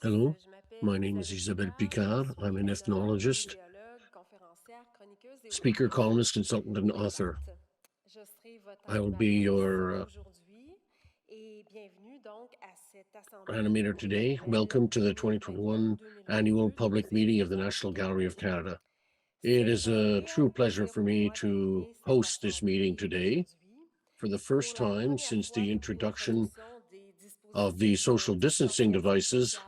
Hello, my name is Isabelle Picard. I'm an ethnologist, speaker, columnist, consultant, and author. I will be your animator today. Welcome to the 2021 Annual Public Meeting of the National Gallery of Canada. It is a true pleasure for me to host this meeting today. For the first time since the introduction of the social distancing devices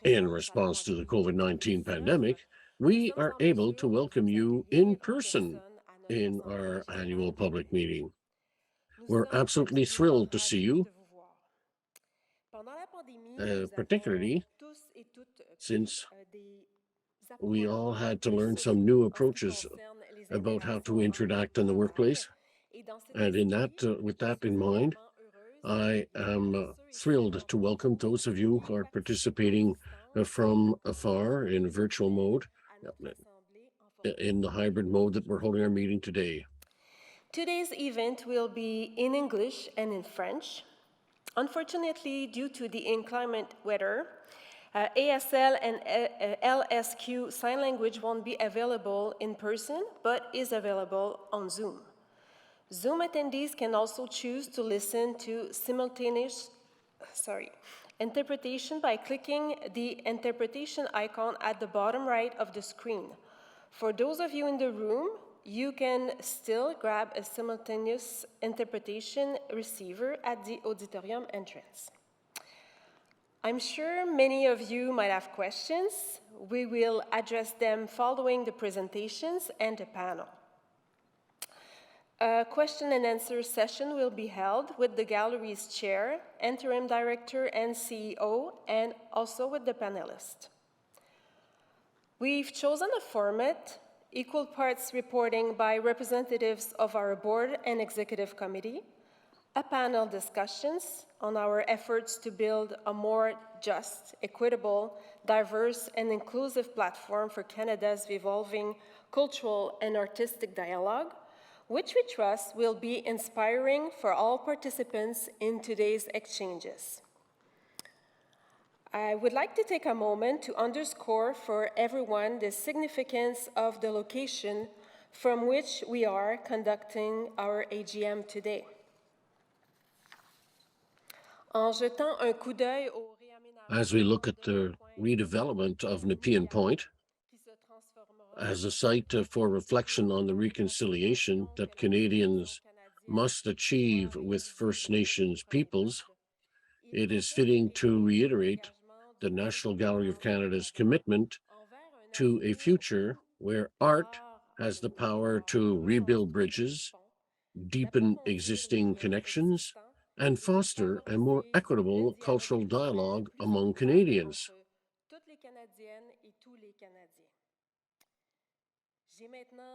in response to the COVID-19 pandemic, we are able to welcome you in person in our annual public meeting. We're absolutely thrilled to see you, particularly since we all had to learn some new approaches about how to interact in the workplace. And with that in mind, I am thrilled to welcome those of you who are participating from afar in virtual mode, in the hybrid mode that we're holding our meeting today. Today's event will be in English and in French. Unfortunately, due to the inclement weather, ASL and LSQ sign language won't be available in person, but is available on Zoom. Zoom attendees can also choose to listen to simultaneous interpretation by clicking the interpretation icon at the bottom right of the screen. For those of you in the room, you can still grab a simultaneous interpretation receiver at the auditorium entrance. I'm sure many of you might have questions. We will address them following the presentations and the panel. A question and answer session will be held with the gallery's chair, interim director, and CEO, and also with the panelists. We've chosen a format, equal parts reporting by representatives of our board and executive committee, a panel discussions on our efforts to build a more just, equitable, diverse, and inclusive platform for Canada's evolving cultural and artistic dialogue, which we trust will be inspiring for all participants in today's exchanges. I would like to take a moment to underscore for everyone the significance of the location from which we are conducting our AGM today. As we look at the redevelopment of Nepean Point as a site for reflection on the reconciliation that Canadians must achieve with First Nations peoples, it is fitting to reiterate the National Gallery of Canada's commitment to a future where art has the power to rebuild bridges, deepen existing connections, and foster a more equitable cultural dialogue among Canadians.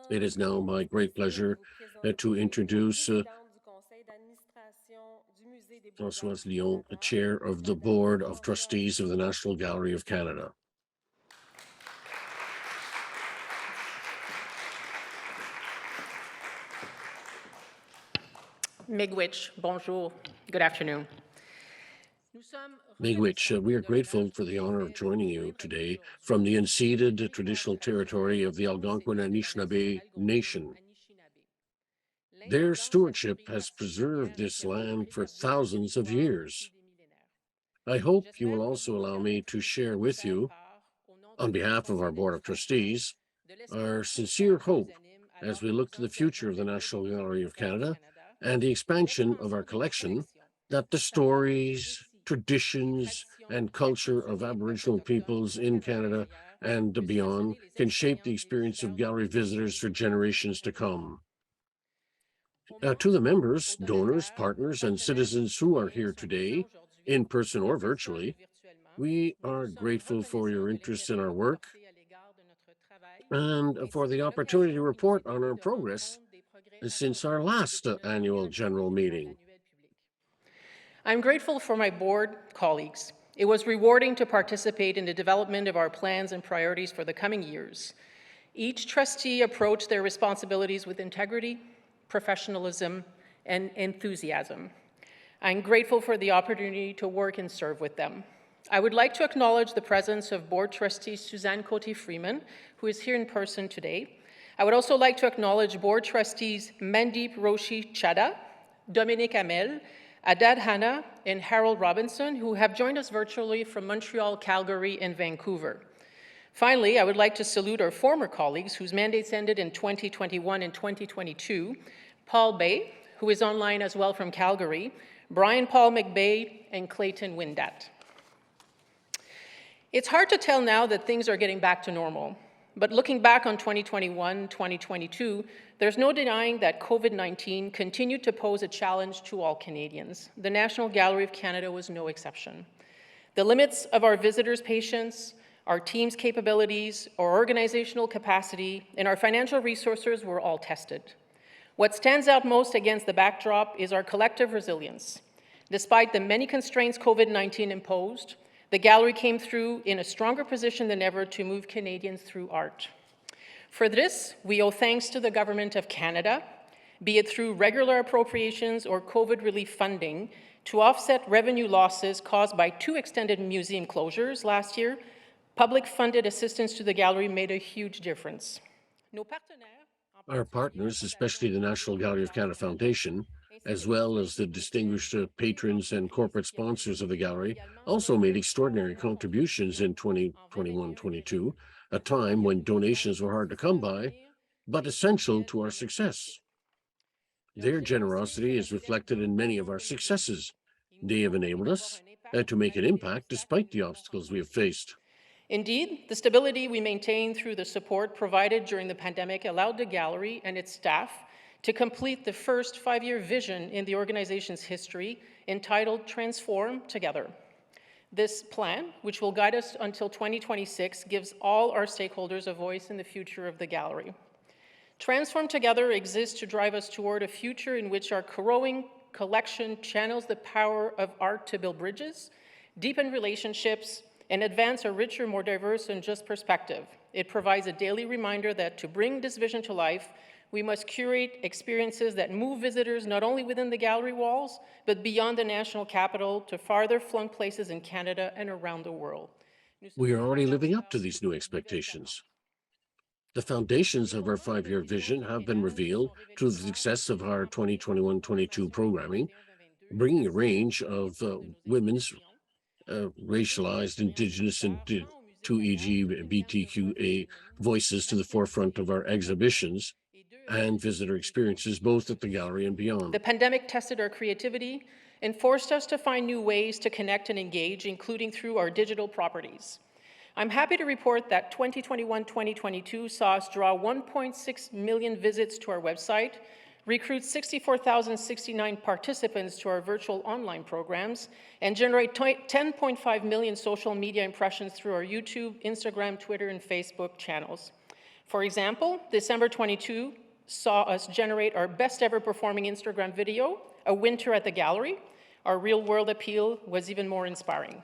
It is now my great pleasure to introduce Françoise Lyon, the Chair of the Board of Trustees of the National Gallery of Canada. Miigwech, bonjour, good afternoon. Miigwech, we are grateful for the honor of joining you today from the unceded traditional territory of the Algonquin Anishinaabe Nation. Their stewardship has preserved this land for thousands of years. I hope you will also allow me to share with you, on behalf of our Board of Trustees, our sincere hope as we look to the future of the National Gallery of Canada and the expansion of our collection, that the stories, traditions, and culture of Aboriginal peoples in Canada and beyond can shape the experience of gallery visitors for generations to come. To the members, donors, partners, and citizens who are here today, in person or virtually, we are grateful for your interest in our work and for the opportunity to report on our progress since our last annual general meeting. I'm grateful for my board colleagues. It was rewarding to participate in the development of our plans and priorities for the coming years. Each trustee approached their responsibilities with integrity, professionalism, and enthusiasm. I'm grateful for the opportunity to work and serve with them. I would like to acknowledge the presence of Board Trustee Suzanne Cote-Freeman, who is here in person today. I would also like to acknowledge Board Trustees Mandeep Roshi Chadha, Dominique Hamel, Adad Hanna, and Harold Robinson, who have joined us virtually from Montreal, Calgary, and Vancouver. Finally, I would like to salute our former colleagues whose mandates ended in 2021 and 2022, Paul Bay, who is online as well from Calgary, Brian Paul McBay, and Clayton Windat. It's hard to tell now that things are getting back to normal, but looking back on 2021, 2022, there's no denying that COVID-19 continued to pose a challenge to all Canadians. The National Gallery of Canada was no exception. The limits of our visitors' patience, our team's capabilities, our organizational capacity, and our financial resources were all tested. What stands out most against the backdrop is our collective resilience. Despite the many constraints COVID-19 imposed, the gallery came through in a stronger position than ever to move Canadians through art. For this, we owe thanks to the Government of Canada, be it through regular appropriations or COVID relief funding, to offset revenue losses caused by 2 extended museum closures last year. Public-funded assistance to the gallery made a huge difference. Our partners, especially the National Gallery of Canada Foundation, as well as the distinguished patrons and corporate sponsors of the gallery, also made extraordinary contributions in 2021-22, a time when donations were hard to come by, but essential to our success. Their generosity is reflected in many of our successes. They have enabled us to make an impact despite the obstacles we have faced. Indeed, the stability we maintained through the support provided during the pandemic allowed the gallery and its staff to complete the first 5-year vision in the organization's history, entitled Transform Together. This plan, which will guide us until 2026, gives all our stakeholders a voice in the future of the gallery. Transform Together exists to drive us toward a future in which our growing collection channels the power of art to build bridges, deepen relationships, and advance a richer, more diverse and just perspective. It provides a daily reminder that to bring this vision to life, we must curate experiences that move visitors not only within the gallery walls, but beyond the national capital to farther flung places in Canada and around the world. We are already living up to these new expectations. The foundations of our 5-year vision have been revealed through the success of our 2021-22 programming, bringing a range of women's, racialized, Indigenous, and 2EGBTQA voices to the forefront of our exhibitions and visitor experiences, both at the gallery and beyond. The pandemic tested our creativity and forced us to find new ways to connect and engage, including through our digital properties. I'm happy to report that 2021-2022 saw us draw 1.6 million visits to our website, recruit 64,069 participants to our virtual online programs, and generate 10.5 million social media impressions through our YouTube, Instagram, Twitter, and Facebook channels. For example, December 22 saw us generate our best ever performing Instagram video, A Winter at the Gallery. Our real-world appeal was even more inspiring.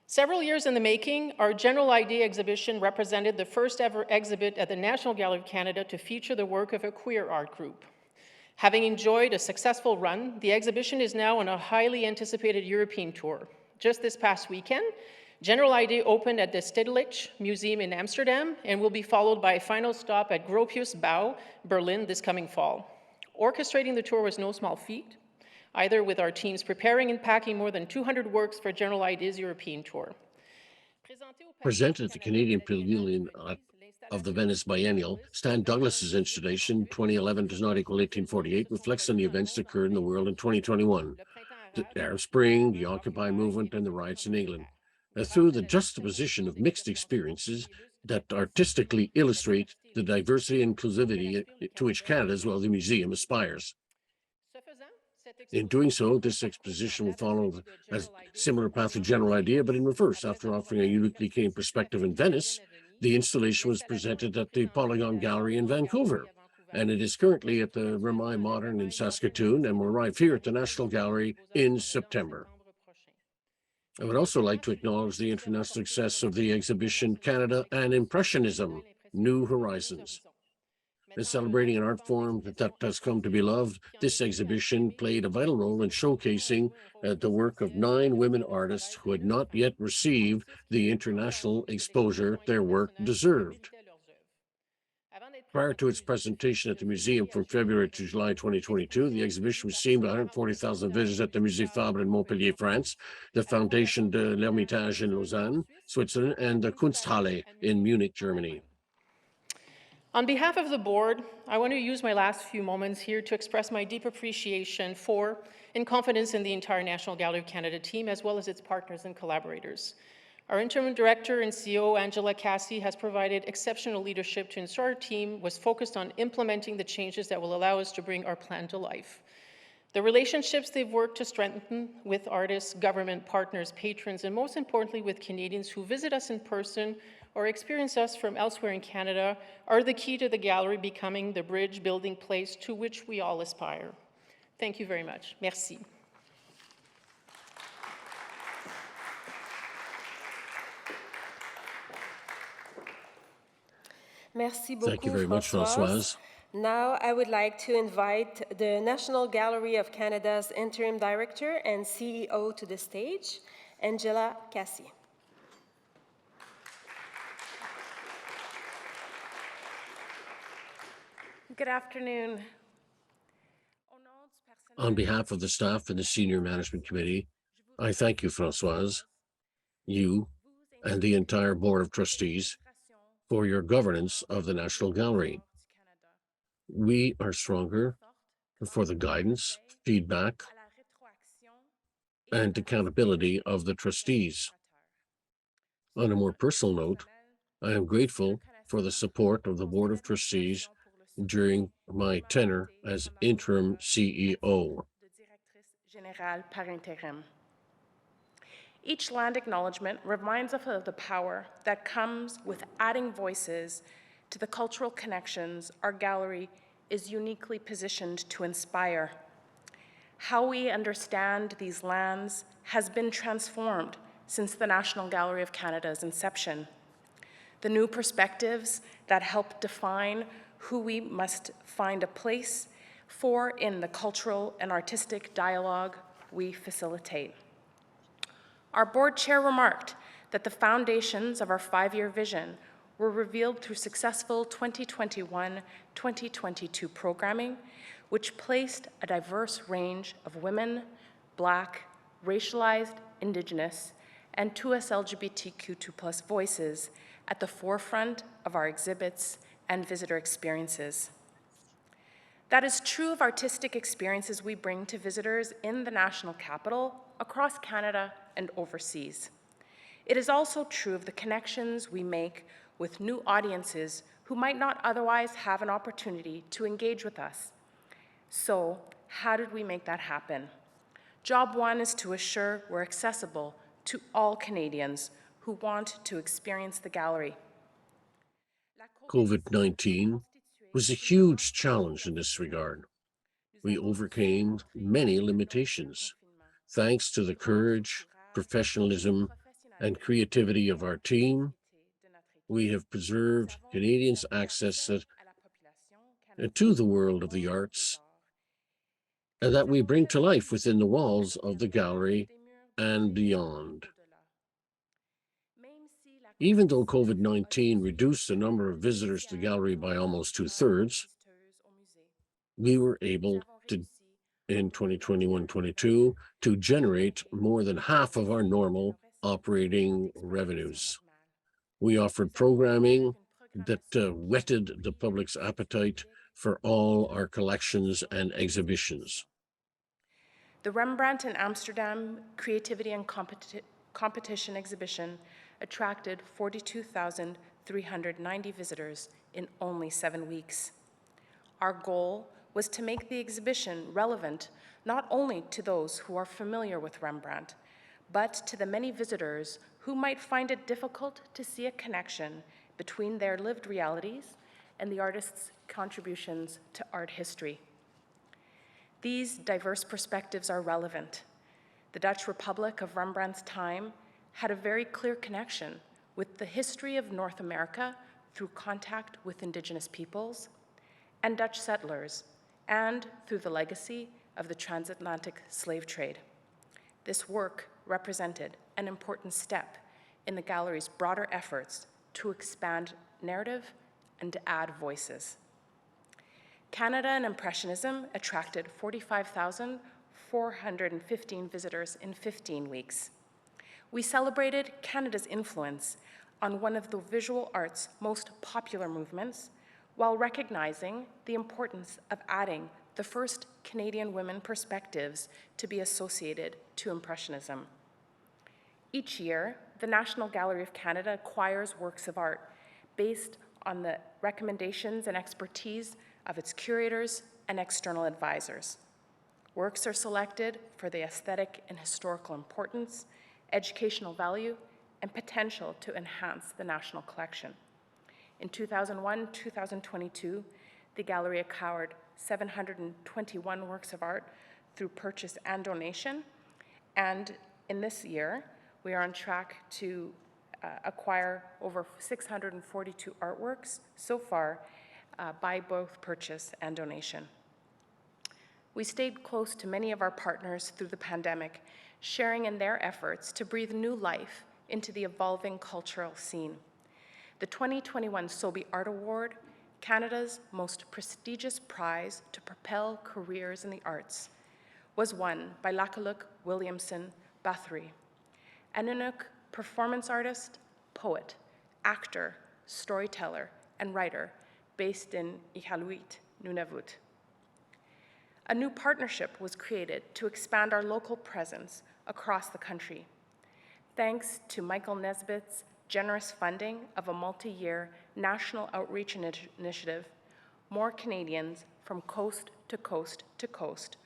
Several years in the making, our General Idea exhibition represented the first ever exhibit at the National Gallery of Canada to feature the work of a queer art group. Having enjoyed a successful run, the exhibition is now on a highly anticipated European tour. Just this past weekend, General Idea opened at the Stedelijk Museum in Amsterdam and will be followed by a final stop at Gropius Bau, Berlin, this coming fall. Orchestrating the tour was no small feat, either with our teams preparing and packing more than 200 works for General Idea's European tour. Presented at the Canadian Pavilion of the Venice Biennial, Stan Douglas's installation, 2011 Does Not Equal 1848, reflects on the events that occurred in the world in 2021, the Arab Spring, the Occupy movement, and the riots in England. Through the juxtaposition of mixed experiences that artistically illustrate the diversity and inclusivity to which Canada, as well as the museum, aspires. In doing so, this exposition will follow a similar path to General Idea, but in reverse. After offering a uniquely Canadian perspective in Venice, the installation was presented at the Polygon Gallery in Vancouver, and it is currently at the Remai Modern in Saskatoon and will arrive here at the National Gallery in September. I would also like to acknowledge the international success of the exhibition Canada and Impressionism, New Horizons. In celebrating an art form that has come to be loved, this exhibition played a vital role in showcasing the work of 9 women artists who had not yet received the international exposure their work deserved. Prior to its presentation at the museum from February to July 2022, the exhibition received 140,000 visitors at the Musée Fabre in Montpellier, France, the Foundation de l'Ermitage in Lausanne, Switzerland, and the Kunsthalle in Munich, Germany. On behalf of the board, I want to use my last few moments here to express my deep appreciation for and confidence in the entire National Gallery of Canada team, as well as its partners and collaborators. Our interim director and CEO, Angela Cassie, has provided exceptional leadership to ensure our team was focused on implementing the changes that will allow us to bring our plan to life. The relationships they've worked to strengthen with artists, government partners, patrons, and most importantly with Canadians who visit us in person or experience us from elsewhere in Canada are the key to the gallery becoming the bridge-building place to which we all aspire. Thank you very much. Merci. Merci beaucoup, Thank you very much, Françoise. Now, I would like to invite the National Gallery of Canada's Interim Director and CEO to the stage, Angela Cassie. Good afternoon. On behalf of the staff and the Senior Management Committee, I thank you, Françoise, you, and the entire Board of Trustees for your governance of the National Gallery. We are stronger for the guidance, feedback, and accountability of the trustees. On a more personal note, I am grateful for the support of the Board of Trustees during my tenure as interim CEO. Each land acknowledgement reminds us of the power that comes with adding voices to the cultural connections our gallery is uniquely positioned to inspire. How we understand these lands has been transformed since the National Gallery of Canada's inception. The new perspectives that help define who we must find a place for in the cultural and artistic dialogue we facilitate. Our board chair remarked that the foundations of our 5-year vision were revealed through successful 2021-2022 programming, which placed a diverse range of women, Black, racialized, Indigenous, and 2S LGBTQ2+ voices at the forefront of our exhibits and visitor experiences. That is true of artistic experiences we bring to visitors in the national capital, across Canada, and overseas. It is also true of the connections we make with new audiences who might not otherwise have an opportunity to engage with us. So, how did we make that happen? Job one is to assure we're accessible to all Canadians who want to experience the gallery. COVID-19 was a huge challenge in this regard. We overcame many limitations, thanks to the courage, professionalism, and creativity of our team. We have preserved Canadians' access to the world of the arts, and that we bring to life within the walls of the gallery and beyond. Even though COVID-19 reduced the number of visitors to the gallery by almost 2/3, we were able to, in 2021-22, to generate more than half of our normal operating revenues. We offered programming that whetted the public's appetite for all our collections and exhibitions. The Rembrandt in Amsterdam Creativity and Competition exhibition attracted 42,390 visitors in only 7 weeks. Our goal was to make the exhibition relevant not only to those who are familiar with Rembrandt, but to the many visitors who might find it difficult to see a connection between their lived realities and the artist's contributions to art history. These diverse perspectives are relevant. The Dutch Republic of Rembrandt's time had a very clear connection with the history of North America through contact with Indigenous peoples, and Dutch settlers, and through the legacy of the transatlantic slave trade. This work represented an important step in the gallery's broader efforts to expand narrative and to add voices. Canada and Impressionism attracted 45,415 visitors in 15 weeks. We celebrated Canada's influence on one of the visual arts' most popular movements, while recognizing the importance of adding the first Canadian women perspectives to be associated to Impressionism. Each year, the National Gallery of Canada acquires works of art based on the recommendations and expertise of its curators and external advisors. Works are selected for the aesthetic and historical importance, educational value, and potential to enhance the national collection. In 2001-2022, the gallery acquired 721 works of art through purchase and donation, and in this year, we are on track to acquire over 642 artworks so far by both purchase and donation. We stayed close to many of our partners through the pandemic, sharing in their efforts to breathe new life into the evolving cultural scene. The 2021 Sobey Art Award, Canada's most prestigious prize to propel careers in the arts, was won by Lakaluk Williamson Bathory, an Inuk performance artist, poet, actor, storyteller, and writer based in Iqaluit, Nunavut. A new partnership was created to expand our local presence across the country. Thanks to Michael Nesbitt's generous funding of a multi-year national outreach initiative, more Canadians from coast to coast to coast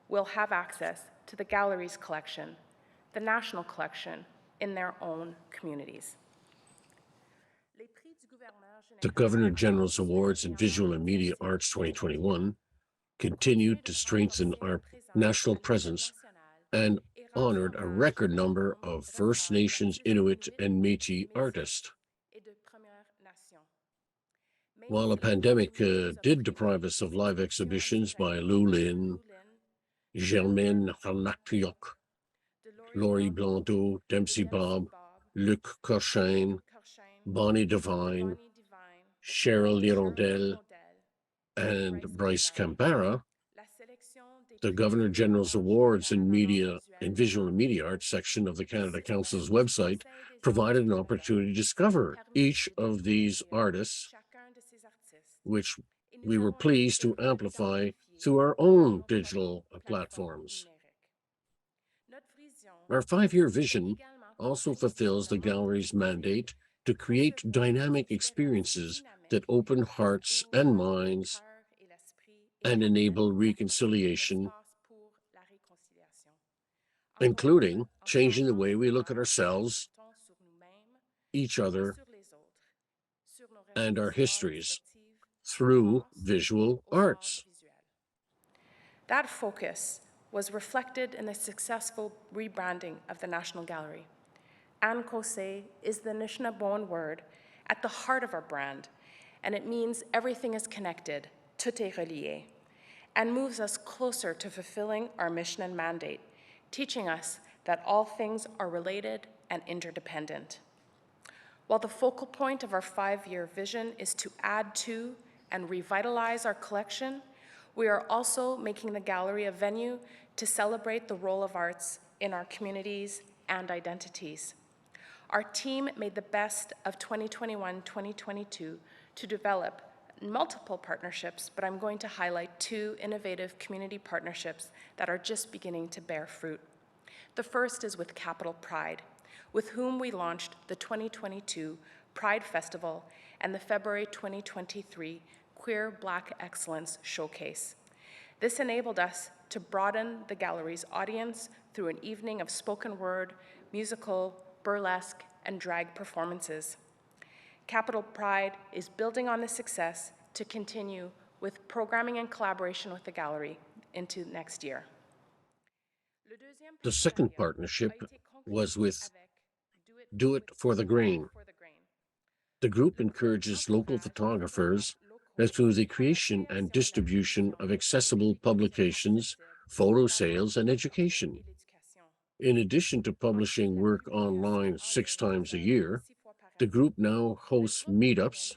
will have access to the gallery's collection, the national collection, in their own communities. The Governor General's Awards in Visual and Media Arts 2021 continued to strengthen our national presence and honored a record number of First Nations, Inuit, and Métis artists. While a pandemic did deprive us of live exhibitions by Lou Lin, Germaine Harnakiok, Laurie Blanteau, Dempsey Bob, Luc Corchain, Bonnie Devine, Cheryl Lirondelle, and Bryce Campara, the Governor General's Awards in Visual and Media Arts section of the Canada Council's website provided an opportunity to discover each of these artists, which we were pleased to amplify through our own digital platforms. Our 5-year vision also fulfills the gallery's mandate to create dynamic experiences that open hearts and minds and enable reconciliation, including changing the way we look at ourselves, each other, and our histories through visual arts. That focus was reflected in the successful rebranding of the National Gallery. Ankose is the Anishinaabe word at the heart of our brand, and it means everything is connected, tout est relié, and moves us closer to fulfilling our mission and mandate, teaching us that all things are related and interdependent. While the focal point of our 5-year vision is to add to and revitalize our collection, we are also making the gallery a venue to celebrate the role of arts in our communities and identities. Our team made the best of 2021-2022 to develop multiple partnerships, but I'm going to highlight 2 innovative community partnerships that are just beginning to bear fruit. The first is with Capital Pride, with whom we launched the 2022 Pride Festival and the February 2023 Queer Black Excellence Showcase. This enabled us to broaden the gallery's audience through an evening of spoken word, musical, burlesque, and drag performances. Capital Pride is building on this success to continue with programming and collaboration with the gallery into next year. The second partnership was with Do It for the Grain. The group encourages local photographers and through the creation and distribution of accessible publications, photo sales, and education. In addition to publishing work online 6 times a year, the group now hosts meetups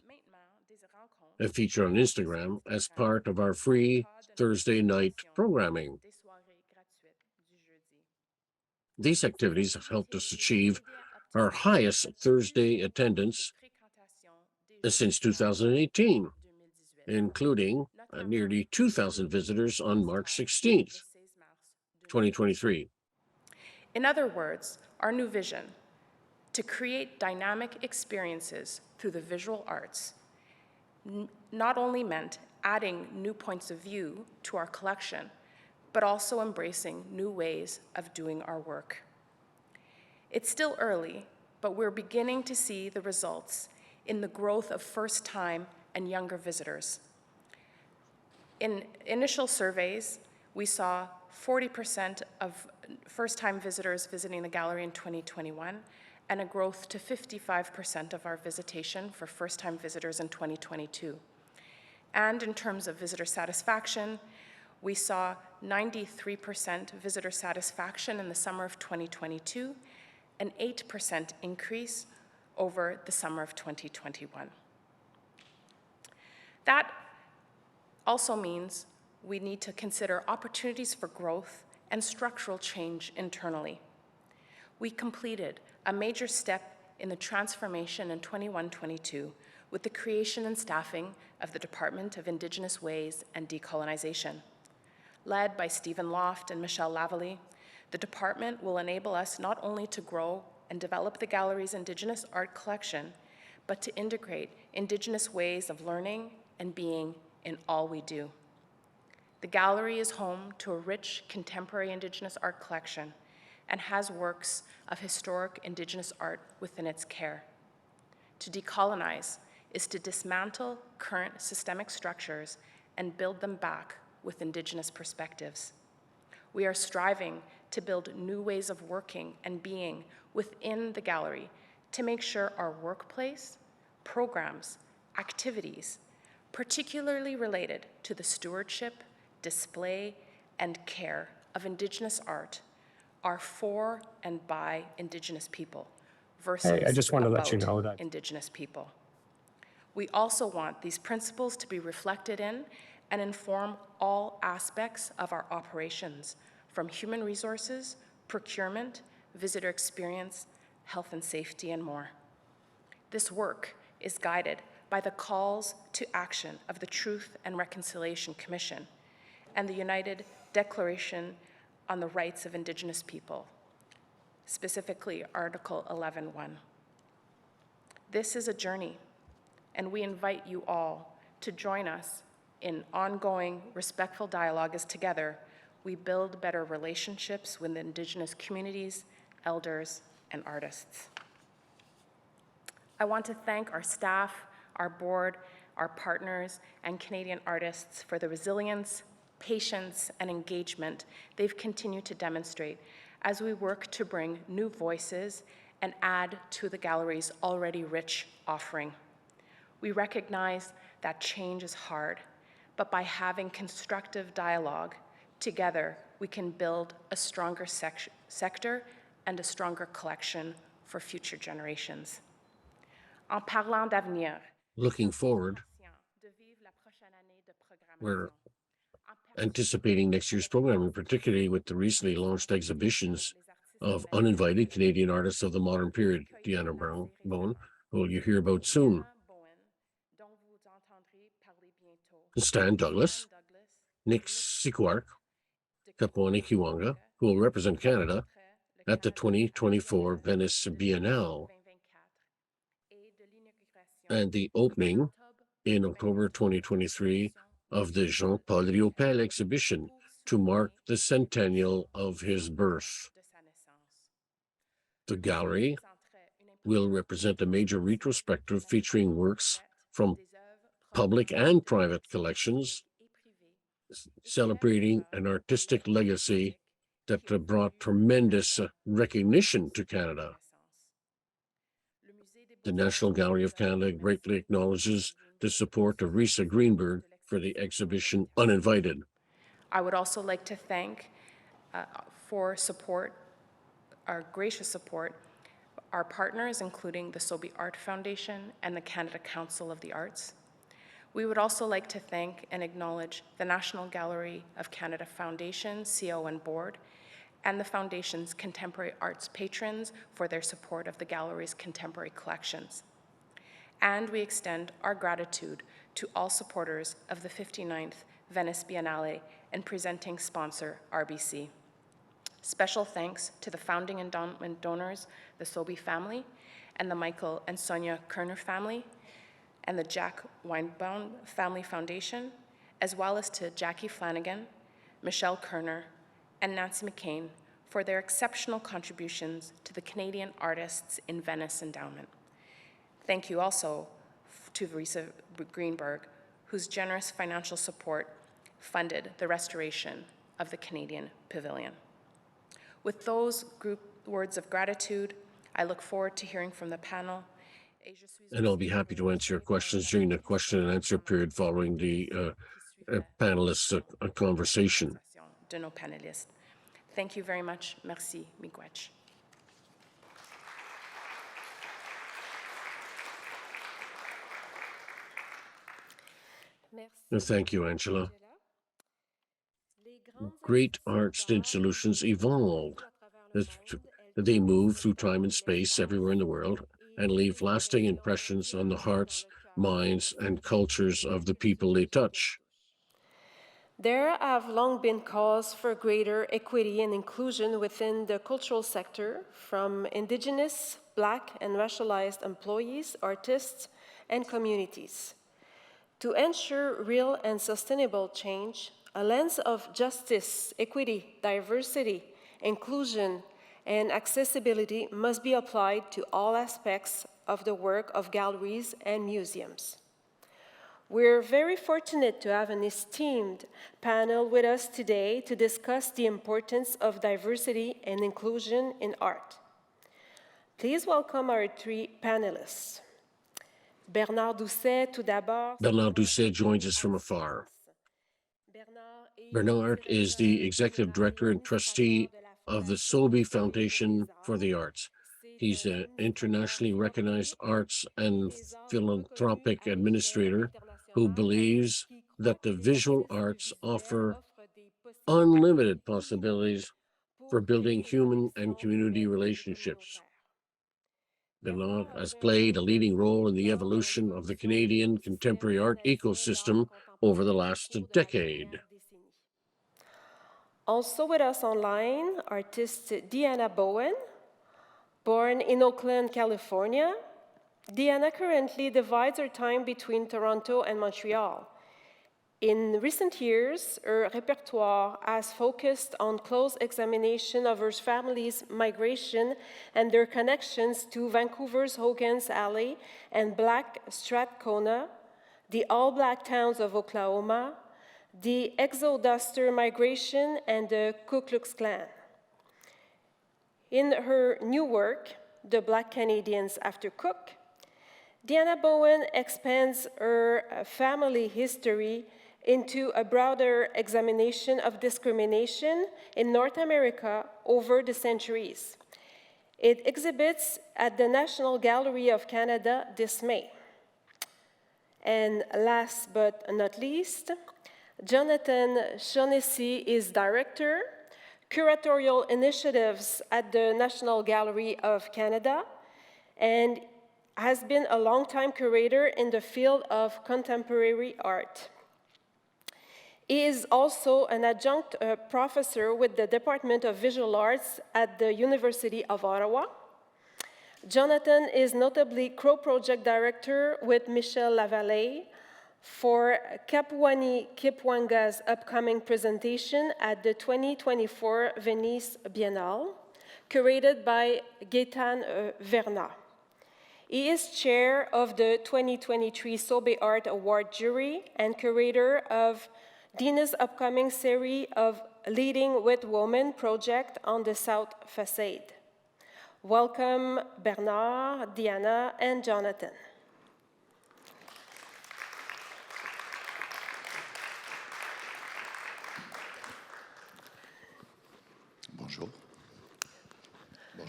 and feature on Instagram as part of our free Thursday night programming. These activities have helped us achieve our highest Thursday attendance since 2018, including nearly 2,000 visitors on March 16th, 2023. In other words, our new vision, to create dynamic experiences through the visual arts, not only meant adding new points of view to our collection, but also embracing new ways of doing our work. It's still early, but we're beginning to see the results in the growth of first-time and younger visitors. In initial surveys, we saw 40% of first-time visitors visiting the gallery in 2021, and a growth to 55% of our visitation for first-time visitors in 2022. And in terms of visitor satisfaction, we saw 93% visitor satisfaction in the summer of 2022, an 8% increase over the summer of 2021. That also means we need to consider opportunities for growth and structural change internally. We completed a major step in the transformation in 21-22 with the creation and staffing of the Department of Indigenous Ways and Decolonization. Led by Stephen Loft and Michelle Lavallee, the department will enable us not only to grow and develop the gallery's Indigenous art collection, but to integrate Indigenous ways of learning and being in all we do. The gallery is home to a rich contemporary Indigenous art collection and has works of historic Indigenous art within its care. To decolonize is to dismantle current systemic structures and build them back with Indigenous perspectives. We are striving to build new ways of working and being within the gallery to make sure our workplace, programs, activities, particularly related to the stewardship, display, and care of Indigenous art, are for and by Indigenous people versus I just want to let you about know that Indigenous people. We also want these principles to be reflected in and inform all aspects of our operations, from human resources, procurement, visitor experience, health and safety, and more. This work is guided by the calls to action of the Truth and Reconciliation Commission and the United Declaration on the Rights of Indigenous People, specifically Article 11.1. This is a journey, and we invite you all to join us in ongoing, respectful dialogue as together we build better relationships with Indigenous communities, elders, and artists. I want to thank our staff, our board, our partners, and Canadian artists for the resilience, patience, and engagement they've continued to demonstrate as we work to bring new voices and add to the gallery's already rich offering. We recognize that change is hard, but by having constructive dialogue, together we can build a stronger sector and a stronger collection for future generations. En parlant d'avenir, Looking forward, we're anticipating next year's programming, particularly with the recently launched exhibitions of uninvited Canadian artists of the modern period, Deanna Bone, who you'll hear about soon, Stan Douglas, Nick Sikuark, Kapwani Kiwanga, who will represent Canada at the 2024 Venice Biennale, and the opening in October 2023 of the Jean-Paul Riopelle exhibition to mark the centennial of his birth. The gallery will represent a major retrospective featuring works from public and private collections, celebrating an artistic legacy that brought tremendous recognition to Canada. The National Gallery of Canada greatly acknowledges the support of Risa Greenberg for the exhibition Uninvited. I would also like to thank for support, our gracious support, our partners, including the Sobey Art Foundation and the Canada Council of the Arts. We would also like to thank and acknowledge the National Gallery of Canada Foundation, CO and Board, and the Foundation's contemporary arts patrons for their support of the gallery's contemporary collections. And we extend our gratitude to all supporters of the 59th Venice Biennale and presenting sponsor, RBC. Special thanks to the founding endowment donors, the Sobey family, and the Michael and Sonia Kerner family, and the Jack Weinbaum Family Foundation, as well as to Jackie Flanagan, Michelle Kerner, and Nancy McCain for their exceptional contributions to the Canadian Artists in Venice Endowment. Thank you also to Risa Greenberg, whose generous financial support funded the restoration of the Canadian Pavilion. With those words of gratitude, I look forward to hearing from the panel. And I'll be happy to answer your questions during the question and answer period following the panelists' conversation. De nos panélistes. Thank you very much. Merci, miigwech. Thank you, Angela. Great arts solutions evolved. They move through time and space everywhere in the world and leave lasting impressions on the hearts, minds, and cultures of the people they touch. There have long been calls for greater equity and inclusion within the cultural sector from Indigenous, Black, and racialized employees, artists, and communities. To ensure real and sustainable change, a lens of justice, equity, diversity, inclusion, and accessibility must be applied to all aspects of the work of galleries and museums. We're very fortunate to have an esteemed panel with us today to discuss the importance of diversity and inclusion in art. Please welcome our three panelists. Bernard Doucet, tout d'abord. Bernard Doucet joins us from afar. Bernard is the executive director and trustee of the Sobey Foundation for the Arts. He's an internationally recognized arts and philanthropic administrator who believes that the visual arts offer unlimited possibilities for building human and community relationships. Bernard has played a leading role in the evolution of the Canadian contemporary art ecosystem over the last decade. Also with us online, artist Deanna Bowen. Born in Oakland, California, Deanna currently divides her time between Toronto and Montreal. In recent years, her repertoire has focused on close examination of her family's migration and their connections to Vancouver's Hogan's Alley and Black Strathcona, the all-Black towns of Oklahoma, the Exoduster migration, and the Ku Klux Klan. In her new work, The Black Canadians After Cook, Deanna Bowen expands her family history into a broader examination of discrimination in North America over the centuries. It exhibits at the National Gallery of Canada this May. And last but not least, Jonathan Shaughnessy is director, curatorial initiatives at the National Gallery of Canada, and has been a longtime curator in the field of contemporary art. He is also an adjunct professor with the Department of Visual Arts at the University of Ottawa. Jonathan is notably co-project director with Michel Lavallee for Kapuani Kipwanga's upcoming presentation at the 2024 Venice Biennale, curated by Gaëtan Vernat. He is chair of the 2023 Sobey Art Award jury and curator of Dina's upcoming series of Leading with Women project on the South Facade. Welcome, Bernard, Deanna, and Jonathan.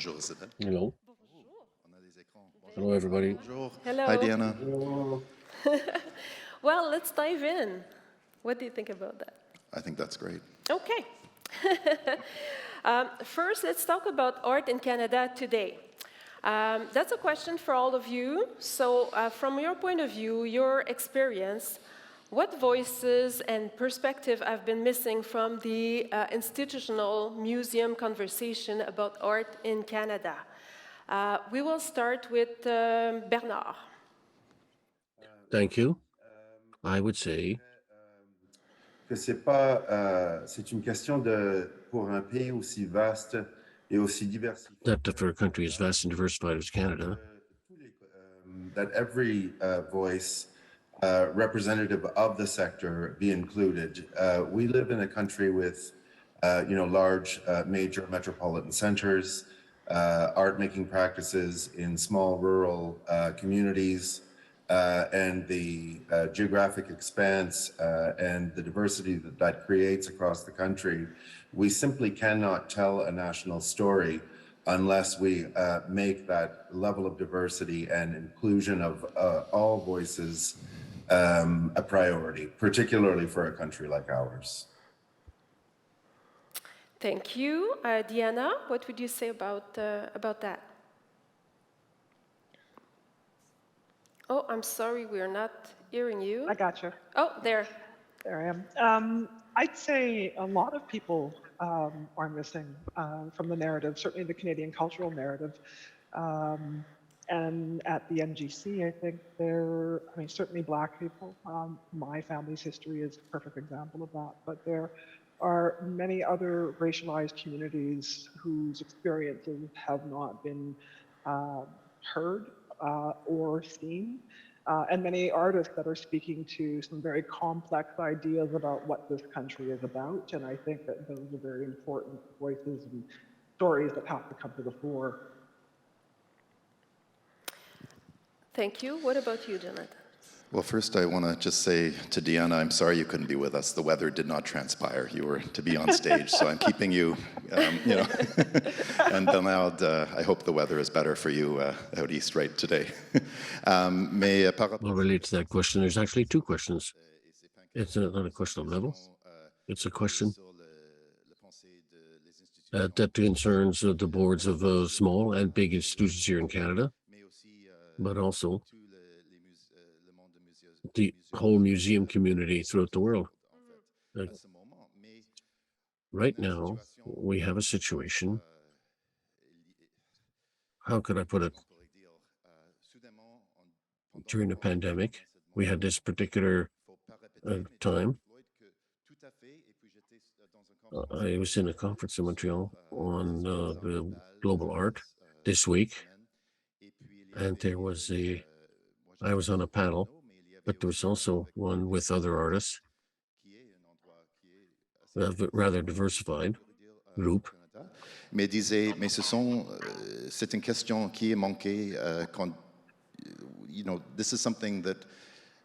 Bonjour, Isabelle. Hello. On a des écrans. Hello, everybody. Bonjour. Hello. Hi, Diana. Well, let's dive in. What do you think about that? I think that's great. Okay. First, let's talk about art in Canada today. That's a question for all of you. So, from your point of view, your experience, what voices and perspective have been missing from the institutional museum conversation about art in Canada? We will start with Bernard. Thank you. I would say Que c'est une question pour un pays aussi vaste et aussi diversifié. that for a country as vast and diversified as Canada, That every voice representative of the sector be included. We live in a country with, large major metropolitan centers, art-making practices in small rural communities, and the geographic expanse and the diversity that creates across the country. We simply cannot tell a national story unless we make that level of diversity and inclusion of all voices a priority, particularly for a country like ours. Thank you. Diana, what would you say about that? Oh, I'm sorry, we're not hearing you. I got you. Oh, there. There I am. I'd say a lot of people are missing from the narrative, certainly the Canadian cultural narrative. And at the NGC, I think certainly Black people. My family's history is a perfect example of that. But there are many other racialized communities whose experiences have not been heard or seen. And many artists that are speaking to some very complex ideas about what this country is about. And I think that those are very important voices and stories that have to come to the fore. Thank you. What about you, Jonathan? Well, first, I want to just say to Diana, I'm sorry you couldn't be with us. The weather did not transpire. You were to be on stage, so I'm keeping you, And Bernard, I hope the weather is better for you out east right today. well, related to that question, there's actually two questions. It's not a question of level. It's a question that concerns the boards of small and big institutions here in Canada, but also the whole museum community throughout the world. Right now, we have a situation, how could I put it? During the pandemic, we had this particular time. I was in a conference in Montreal on the global art this week, and I was on a panel, but there was also one with other artists, a rather diversified group. Mais c'est une question qui est manquée quand, this is something that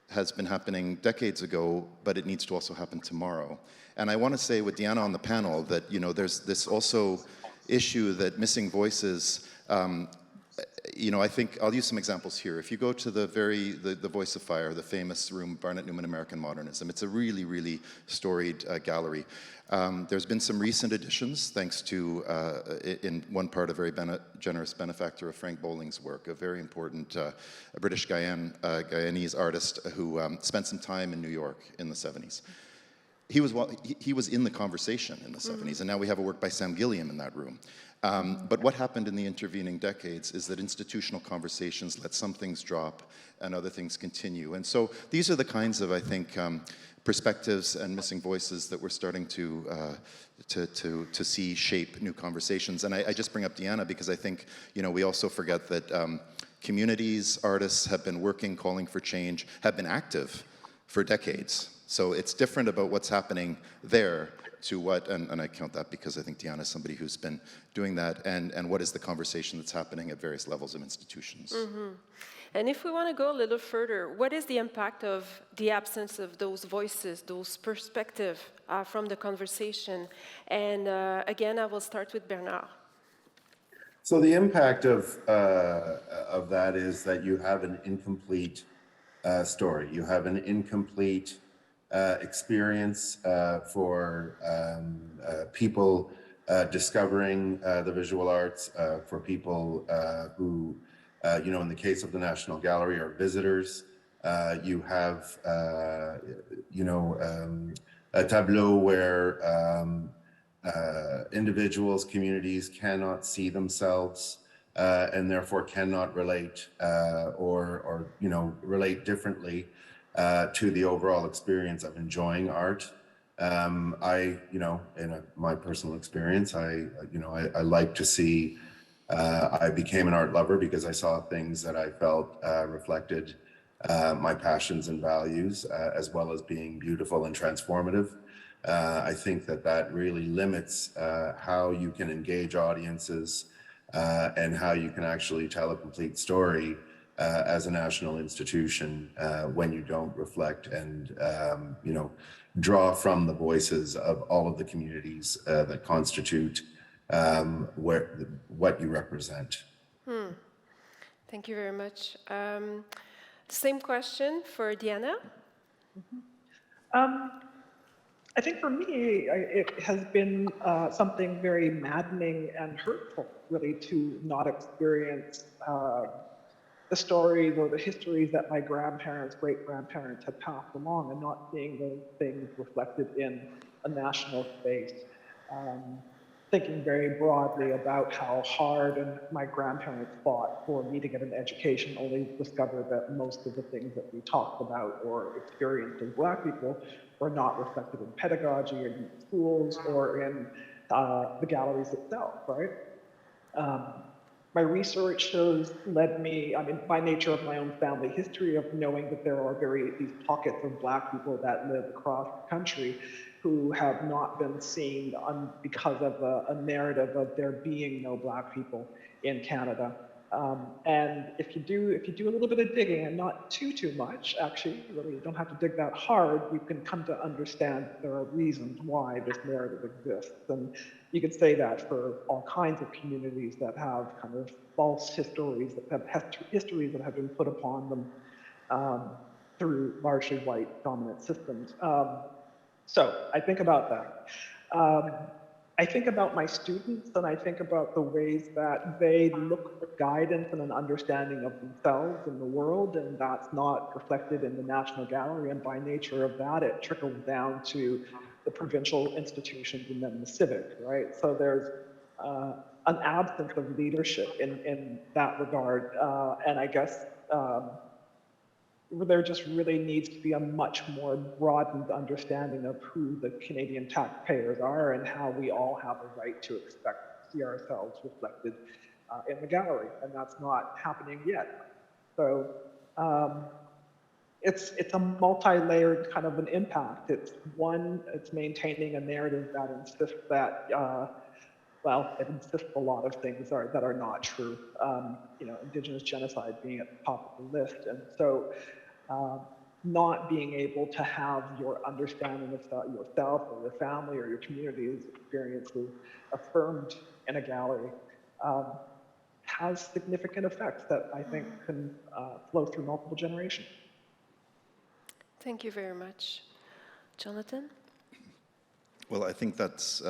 has been happening decades ago, but it needs to also happen tomorrow. And I want to say with Diana on the panel that, there's this also issue that missing voices, I think I'll use some examples here. If you go to the Voice of Fire, the famous room, Barnett Newman American Modernism, it's a really, really storied gallery. There's been some recent additions, thanks to, in one part, a very generous benefactor of Frank Bowling's work, a very important British Guyanese artist who spent some time in New York in the 70s. He was in the conversation in the 70s, and now we have a work by Sam Gilliam in that room. But what happened in the intervening decades is that institutional conversations let some things drop and other things continue. And so these are the kinds of, I think, perspectives and missing voices that we're starting to see shape new conversations. And I just bring up Diana because I think, we also forget that communities, artists have been working, calling for change, have been active for decades. So it's different about what's happening there to what, and I count that because I think Diana is somebody who's been doing that, and what is the conversation that's happening at various levels of institutions. Mm-hmm. And if we want to go a little further, what is the impact of the absence of those voices, those perspectives from the conversation? And again, I will start with Bernard. So the impact of that is that you have an incomplete story. You have an incomplete experience for people discovering the visual arts, for people who, in the case of the National Gallery, are visitors. You have, a tableau where individuals, communities cannot see themselves and therefore cannot relate or relate differently to the overall experience of enjoying art. My personal experience, I like to see, I became an art lover because I saw things that I felt reflected my passions and values, as well as being beautiful and transformative. I think that really limits how you can engage audiences and how you can actually tell a complete story as a national institution when you don't reflect and draw from the voices of all of the communities that constitute what you represent. Thank you very much. Same question for Diana. I think for me, it has been something very maddening and hurtful, really, to not experience the stories or the histories that my grandparents, great-grandparents had passed along, and not seeing those things reflected in a national space. Thinking very broadly about how hard and my grandparents fought for me to get an education, only discovered that most of the things that we talked about or experienced as Black people were not reflected in pedagogy or in schools or in the galleries itself, right? My research led me, by nature of my own family history, of knowing that there are these pockets of Black people that live across the country who have not been seen because of a narrative of there being no Black people in Canada. And if you do a little bit of digging, and not too much, actually, really, you don't have to dig that hard, you can come to understand that there are reasons why this narrative exists. And you could say that for all kinds of communities that have kind of false histories, that have histories that have been put upon them through largely white dominant systems. So I think about that. I think about my students, and I think about the ways that they look for guidance and an understanding of themselves and the world, and that's not reflected in the National Gallery. And by nature of that, it trickles down to the provincial institutions and then the civic, right? So there's an absence of leadership in that regard. And I guess there just really needs to be a much more broadened understanding of who the Canadian taxpayers are and how we all have a right to expect to see ourselves reflected in the gallery, and that's not happening yet. So it's a multi-layered kind of an impact. It's maintaining a narrative that insists that it insists a lot of things that are not true. Indigenous genocide being at the top of the list, and so not being able to have your understanding of yourself or your family or your community's experiences affirmed in a gallery has significant effects that I think can flow through multiple generations. Thank you very much. Jonathan? Well, I think that's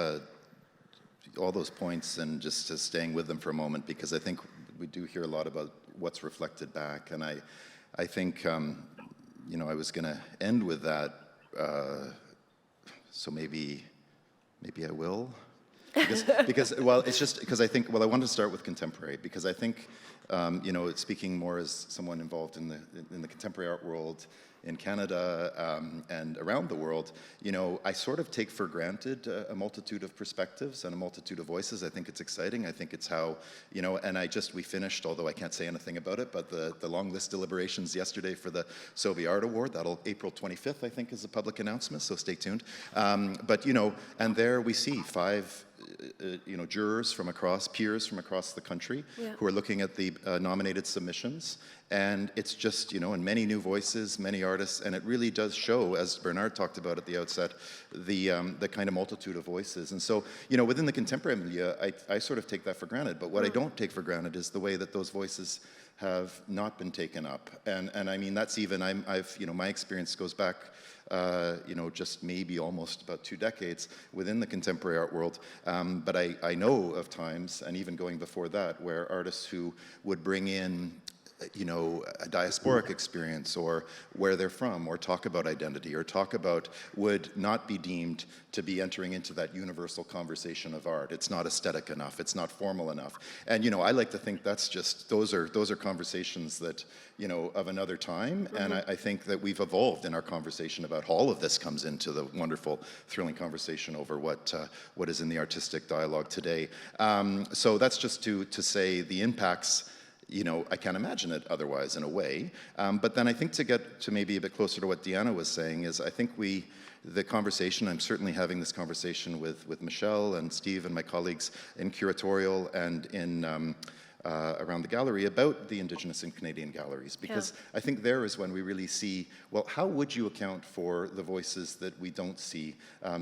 all those points, and just staying with them for a moment, because I think we do hear a lot about what's reflected back, and I think I was going to end with that, so maybe I will, because I think I want to start with contemporary, because I think speaking more as someone involved in the contemporary art world in Canada and around the world, I sort of take for granted a multitude of perspectives and a multitude of voices. I think it's exciting. I think it's how, and we finished, although I can't say anything about it, but the long list deliberations yesterday for the Soviet Art Award, that'll April 25th, I think, is a public announcement, so stay tuned. And there we see 5 jurors from across, peers from across the country who are looking at the nominated submissions. And it's just, and many new voices, many artists, and it really does show, as Bernard talked about at the outset, the kind of multitude of voices. And so, within the contemporary milieu, I sort of take that for granted. But what I don't take for granted is the way that those voices have not been taken up. And I mean, that's even, my experience goes back, just maybe almost about 2 decades within the contemporary art world. But I know of times, and even going before that, where artists who would bring in a diasporic experience, or where they're from, or talk about identity, or talk about, would not be deemed to be entering into that universal conversation of art. It's not aesthetic enough, it's not formal enough. And I like to think that's just, those are conversations that, of another time. And I think that we've evolved in our conversation about all of this comes into the wonderful, thrilling conversation over what is in the artistic dialogue today. So that's just to say the impacts. I can't imagine it otherwise in a way. But then I think to get to maybe a bit closer to what Diana was saying is I think the conversation, I'm certainly having this conversation with Michelle and Steve and my colleagues in curatorial and in around the gallery about the Indigenous and Canadian galleries, because I think there is when we really see, well, how would you account for the voices that we don't see?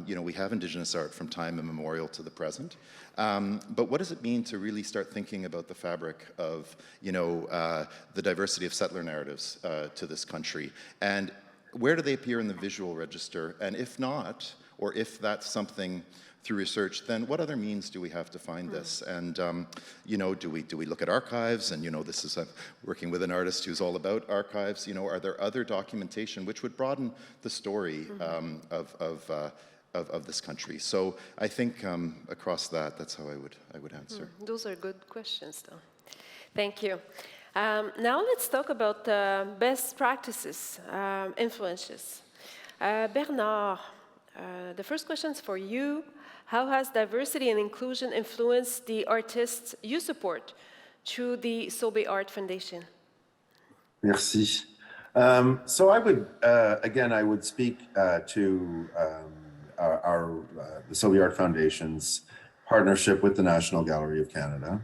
We have Indigenous art from time immemorial to the present, but what does it mean to really start thinking about the fabric of, the diversity of settler narratives to this country? And where do they appear in the visual register? And if not, or if that's something through research, then what other means do we have to find this? And do we look at archives? And this is working with an artist who's all about archives. Are there other documentation which would broaden the story of this country? So I think across that's how I would answer. Those are good questions, though. Thank you. Now let's talk about best practices, influences. Bernard, the first question is for you. How has diversity and inclusion influenced the artists you support through the Sobe Art Foundation? Merci. So I would, again, I would speak to the Sobe Art Foundation's partnership with the National Gallery of Canada.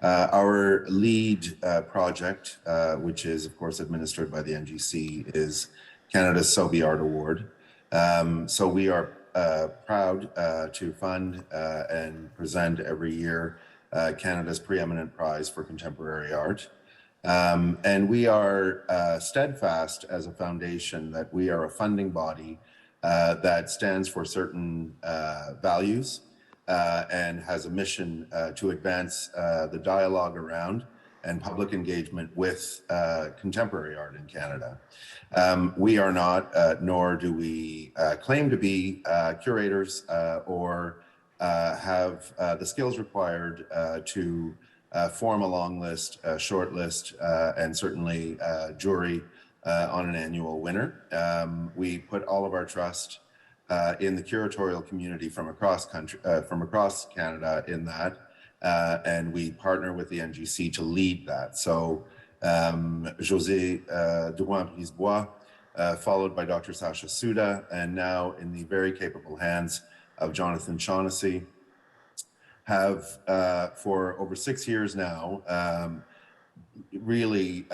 Our lead project, which is of course administered by the NGC, is Canada's Sobe Art Award. So we are proud to fund and present every year Canada's preeminent prize for contemporary art. And we are steadfast as a foundation that we are a funding body that stands for certain values and has a mission to advance the dialogue around and public engagement with contemporary art in Canada. We are not, nor do we claim to be curators or have the skills required to form a long list, a short list, and certainly jury on an annual winner. We put all of our trust in the curatorial community from across Canada in that. And we partner with the NGC to lead that. So José Drouin-Brisebois, followed by Dr. Sasha Suda, and now in the very capable hands of Jonathan Shaughnessy, have for over 6 years now really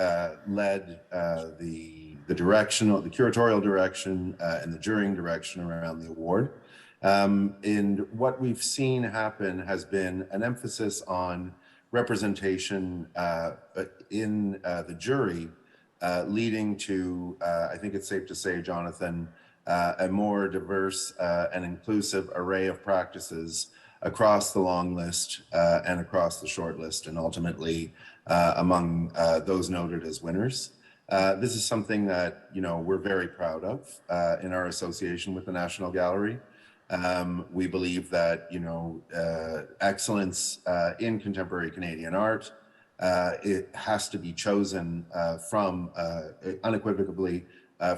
led the curatorial direction and the jurying direction around the award. And what we've seen happen has been an emphasis on representation in the jury, leading to, I think it's safe to say, Jonathan, a more diverse and inclusive array of practices across the long list and across the short list, and ultimately among those noted as winners. This is something that we're very proud of in our association with the National Gallery. We believe that excellence in contemporary Canadian art, it has to be chosen from unequivocally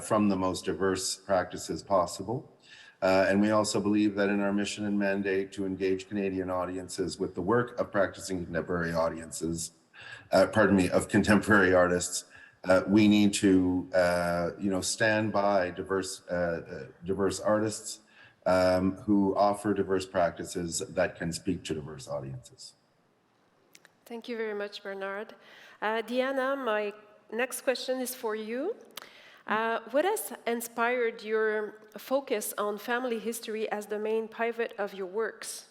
from the most diverse practices possible. And we also believe that in our mission and mandate to engage Canadian audiences with the work of practicing contemporary audiences, of contemporary artists, we need to stand by diverse artists who offer diverse practices that can speak to diverse audiences. Thank you very much, Bernard. Diana, my next question is for you. What has inspired your focus on family history as the main pivot of your works?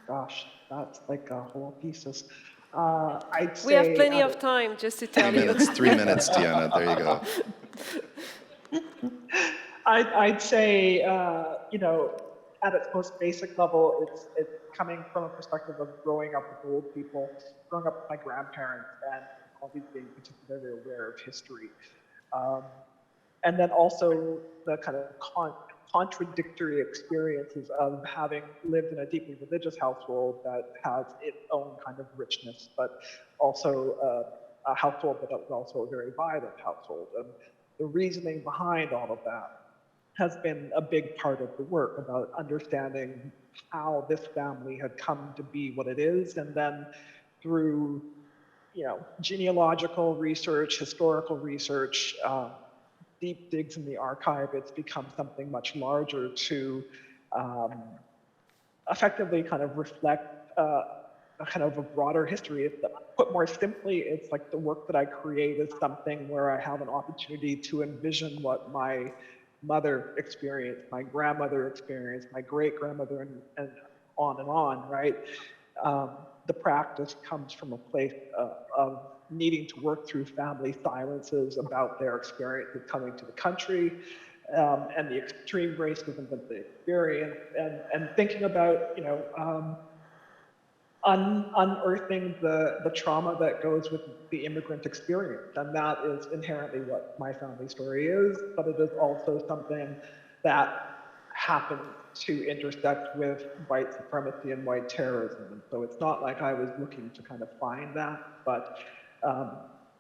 Gosh, that's like a whole thesis. I'd say We have plenty of time, just to tell you. 3 minutes, Diana, there you go. I'd say, you know, at its most basic level, it's coming from a perspective of growing up with old people, growing up with my grandparents, and always being particularly aware of history. And then also the kind of contradictory experiences of having lived in a deeply religious household that has its own kind of richness, but also a household that was also a very violent household. And the reasoning behind all of that has been a big part of the work, about understanding how this family had come to be what it is, and then through, you know, genealogical research, historical research, deep digs in the archive, it's become something much larger to effectively kind of reflect a kind of a broader history. Put more simply, it's like the work that I create is something where I have an opportunity to envision what my mother experienced, my grandmother experienced, my great-grandmother, and on, right? The practice comes from a place of needing to work through family silences about their experiences coming to the country, and the extreme racism that they experience, and thinking about, you know, unearthing the trauma that goes with the immigrant experience. And that is inherently what my family story is, but it is also something that happens to intersect with white supremacy and white terrorism. And so it's not like I was looking to kind of find that, but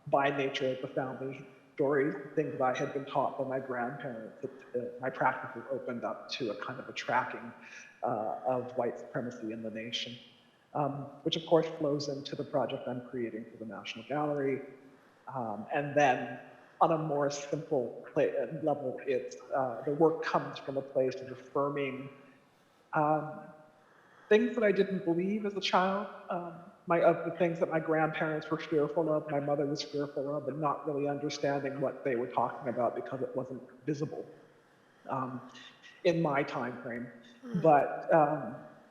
by nature of the family stories, things that I had been taught by my grandparents, my practices opened up to a kind of a tracking of white supremacy in the nation. Which of course flows into the project I'm creating for the National Gallery. And then on a more simple level, it's, the work comes from a place of affirming things that I didn't believe as a child. Of the things that my grandparents were fearful of, my mother was fearful of, and not really understanding what they were talking about because it wasn't visible in my time frame. But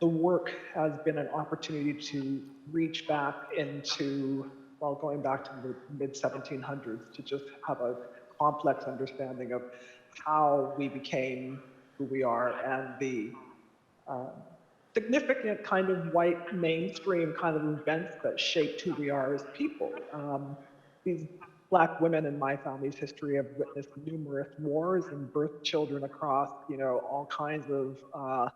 the work has been an opportunity to reach back into, well, going back to the mid-1700s, to just have a complex understanding of how we became who we are, and the significant kind of white mainstream kind of events that shaped who we are as people. These Black women in my family's history have witnessed numerous wars and birthed children across, you know, all kinds of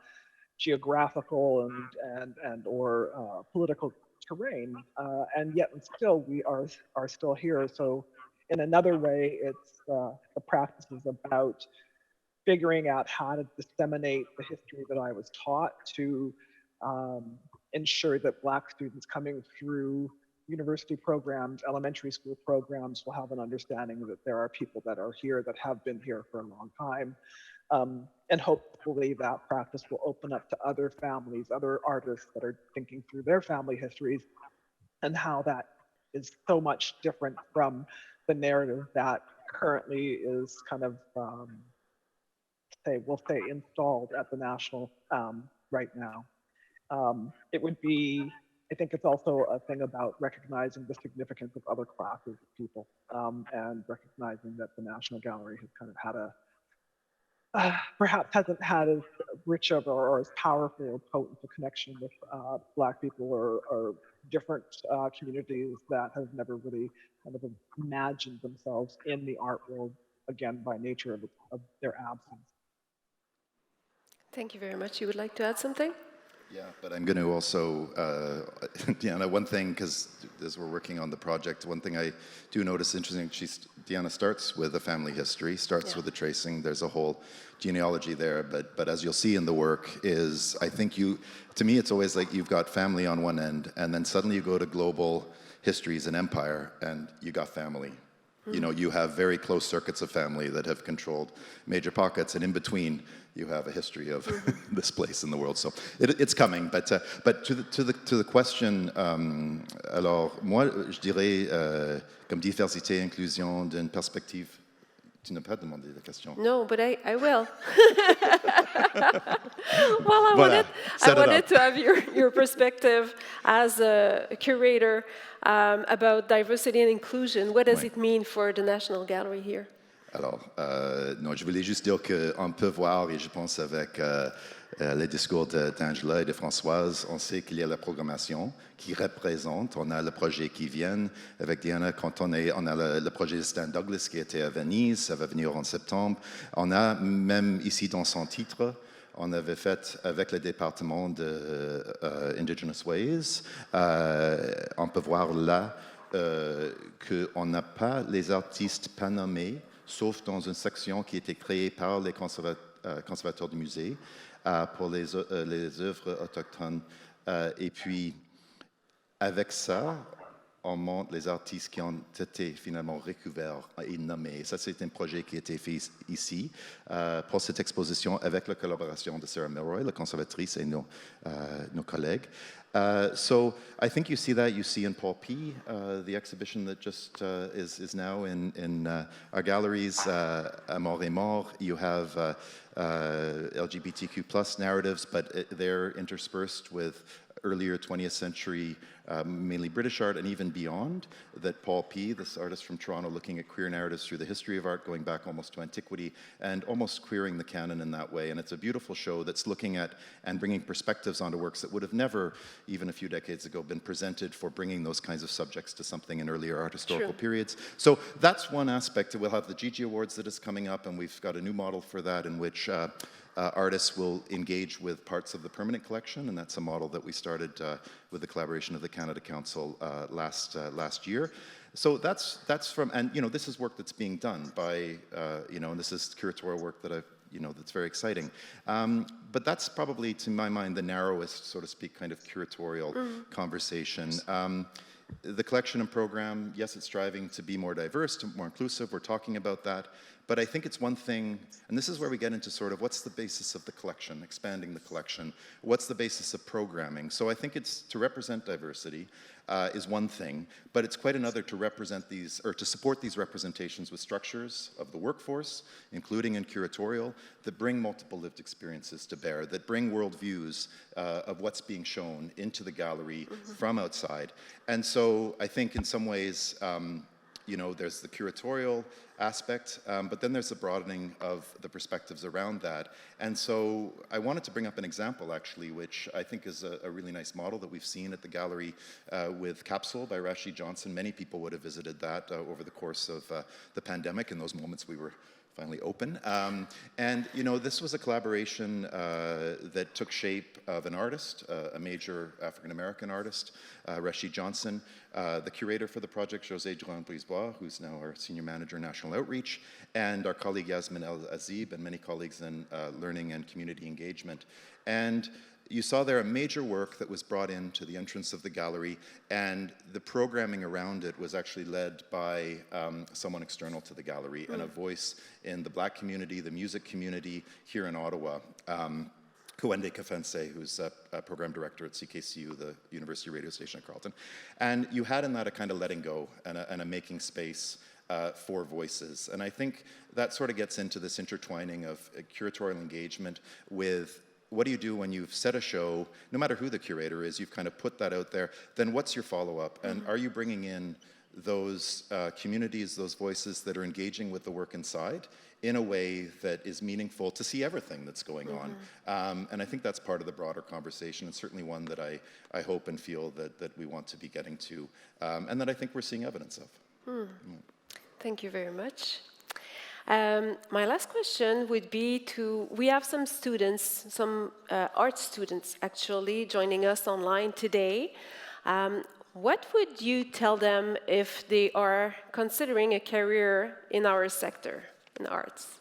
geographical and or political terrain, and yet and still we are still here. So in another way, it's the practice is about figuring out how to disseminate the history that I was taught to ensure that Black students coming through university programs, elementary school programs, will have an understanding that there are people that are here that have been here for a long time. And hopefully that practice will open up to other families, other artists that are thinking through their family histories, and how that is so much different from the narrative that currently is kind of, we'll say installed at the National right now. It would be, I think it's also a thing about recognizing the significance of other classes of people, and recognizing that the National Gallery has kind of had a, perhaps hasn't had as rich of or as powerful or potent a connection with Black people or different communities that have never really kind of imagined themselves in the art world, again, by nature of their absence. Thank you very much. You would like to add something? Yeah, but I'm going to also, Diana, one thing, because as we're working on the project, one thing I do notice interesting, Diana starts with a family history, starts with the tracing, there's a whole genealogy there, but as you'll see in the work is, I think to me, it's always like you've got family on one end, and then suddenly you go to global histories and empire, and you got family You know, you have very close circuits of family that have controlled major pockets, and in between, you have a history of this place in the world. So it's coming. But to the question, alors moi je dirais comme diversité, inclusion d'une perspective. Tu n'as pas demandé la question. No, but I will. Well, I Voilà, set it wanted up. to have your perspective as a curator about diversity and inclusion. What does Oui. it mean for the National Gallery here? Alors, non, je voulais juste dire qu'on peut voir, et je pense avec les discours d'Angela et de Françoise, on sait qu'il y a la programmation qui représente, on a le projet qui vient avec Diana, quand on a le projet de Stan Douglas qui était à Venise, ça va venir en septembre. On a même ici dans son titre, on avait fait avec le département de Indigenous Ways, on peut voir là qu'on n'a pas les artistes pas nommés, sauf dans une section qui a été créée par les conservateurs du musée pour les œuvres autochtones. Et puis, avec ça, on montre les artistes qui ont été finalement recouverts et nommés. Ça, c'est un projet qui a été fait ici pour cette exposition avec la collaboration de Sarah Milroy, la conservatrice, et nos collègues. So I think you see that. You see in Paul P. The exhibition that just is now in our galleries. Mort et Mort. You have LGBTQ plus narratives, but they're interspersed with earlier 20th century, mainly British art and even beyond, that Paul P., this artist from Toronto, looking at queer narratives through the history of art, going back almost to antiquity, and almost queering the canon in that way. And it's a beautiful show that's looking at and bringing perspectives onto works that would have never, even a few decades ago, been presented for bringing those kinds of subjects to something in earlier art historical periods. So that's one aspect. We'll have the Gigi Awards that is coming up, and we've got a new model for that in which artists will engage with parts of the permanent collection, and that's a model that we started with the collaboration of the Canada Council last year. So that's from, and you know, this is work that's being done by, you know, and this is curatorial work that that's very exciting. But that's probably, to my mind, the narrowest, so to speak, kind of curatorial conversation. The collection and program, yes, it's striving to be more diverse, to more inclusive. We're talking about that. But I think it's one thing, and this is where we get into sort of what's the basis of the collection, expanding the collection, what's the basis of programming. So I think it's to represent diversity is one thing, but it's quite another to represent these, or to support these representations with structures of the workforce, including in curatorial, that bring multiple lived experiences to bear, that bring worldviews of what's being shown into the gallery from outside. And so I think in some ways, you know, there's the curatorial aspect, but then there's the broadening of the perspectives around that. And so I wanted to bring up an example, actually, which I think is a really nice model that we've seen at the gallery with Capsule by Rashid Johnson. Many people would have visited that over the course of the pandemic. In those moments, we were finally open. And, you know, this was a collaboration that took shape of an artist, a major African-American artist, Rashid Johnson, the curator for the project, José Durand-Brisebois, who's now our senior manager, National Outreach, and our colleague Yasmin El-Azib, and many colleagues in learning and community engagement. And you saw there a major work that was brought into the entrance of the gallery, and the programming around it was actually led by someone external to the gallery and a voice in the Black community, the music community here in Ottawa. Kawende Kafense, who's a program director at CKCU, the University Radio Station at Carleton. And you had in that a kind of letting go and a making space for voices. And I think that sort of gets into this intertwining of curatorial engagement with what do you do when you've set a show, no matter who the curator is, you've kind of put that out there, then what's your follow-up? And are you bringing in those communities, those voices that are engaging with the work inside in a way that is meaningful to see everything that's going on? And I think that's part of the broader conversation, and certainly one that I hope and feel that we want to be getting to, and that I think we're seeing evidence of. Thank you very much. My last question would be we have some students, some art students actually joining us online today. What would you tell them if they are considering a career in our sector, in arts?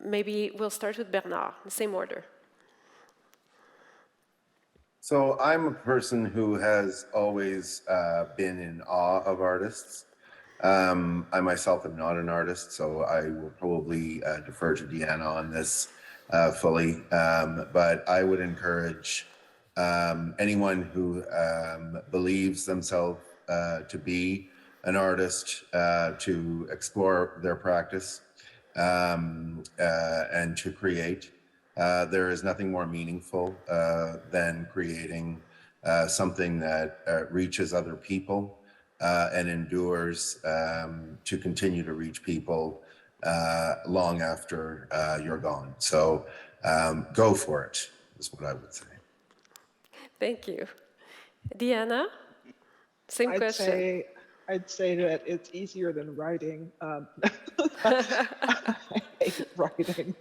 Maybe we'll start with Bernard, the same order. So I'm a person who has always been in awe of artists. I myself am not an artist, so I will probably defer to Deanna on this fully. But I would encourage anyone who believes themselves to be an artist to explore their practice and to create. There is nothing more meaningful than creating something that reaches other people and endures to continue to reach people long after you're gone. So go for it, is what I would say. Thank you. Deanna, same question. I'd say that it's easier than writing. I hate writing.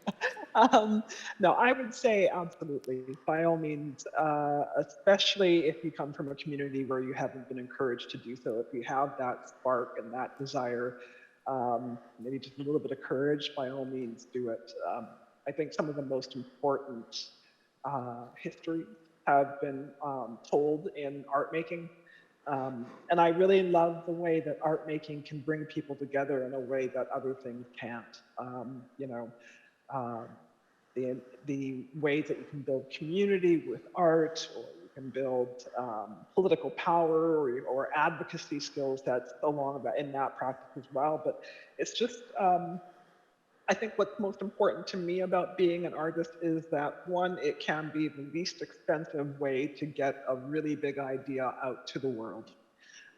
No, I would say absolutely, by all means, especially if you come from a community where you haven't been encouraged to do so. If you have that spark and that desire, maybe just a little bit of courage, by all means, do it. I think some of the most important histories have been told in art making. And I really love the way that art making can bring people together in a way that other things can't. The ways that you can build community with art, or you can build political power or advocacy skills that's along that in that practice as well. But it's just, I think what's most important to me about being an artist is that, one, it can be the least expensive way to get a really big idea out to the world.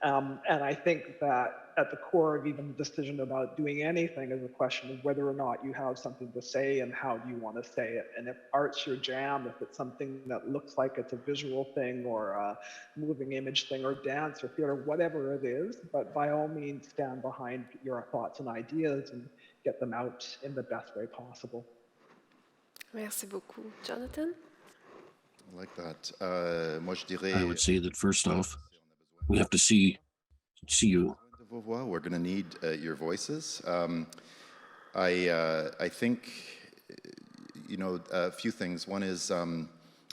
And I think that at the core of even the decision about doing anything is a question of whether or not you have something to say and how do you want to say it. And if art's your jam, if it's something that looks like it's a visual thing or a moving image thing or dance or theater, whatever it is, but by all means stand behind your thoughts and ideas and get them out in the best way possible. Merci beaucoup. Jonathan? I like that. Moi, je dirais, I would say that first off, we have to see you. we're going to need your voices. I think, a few things. One is,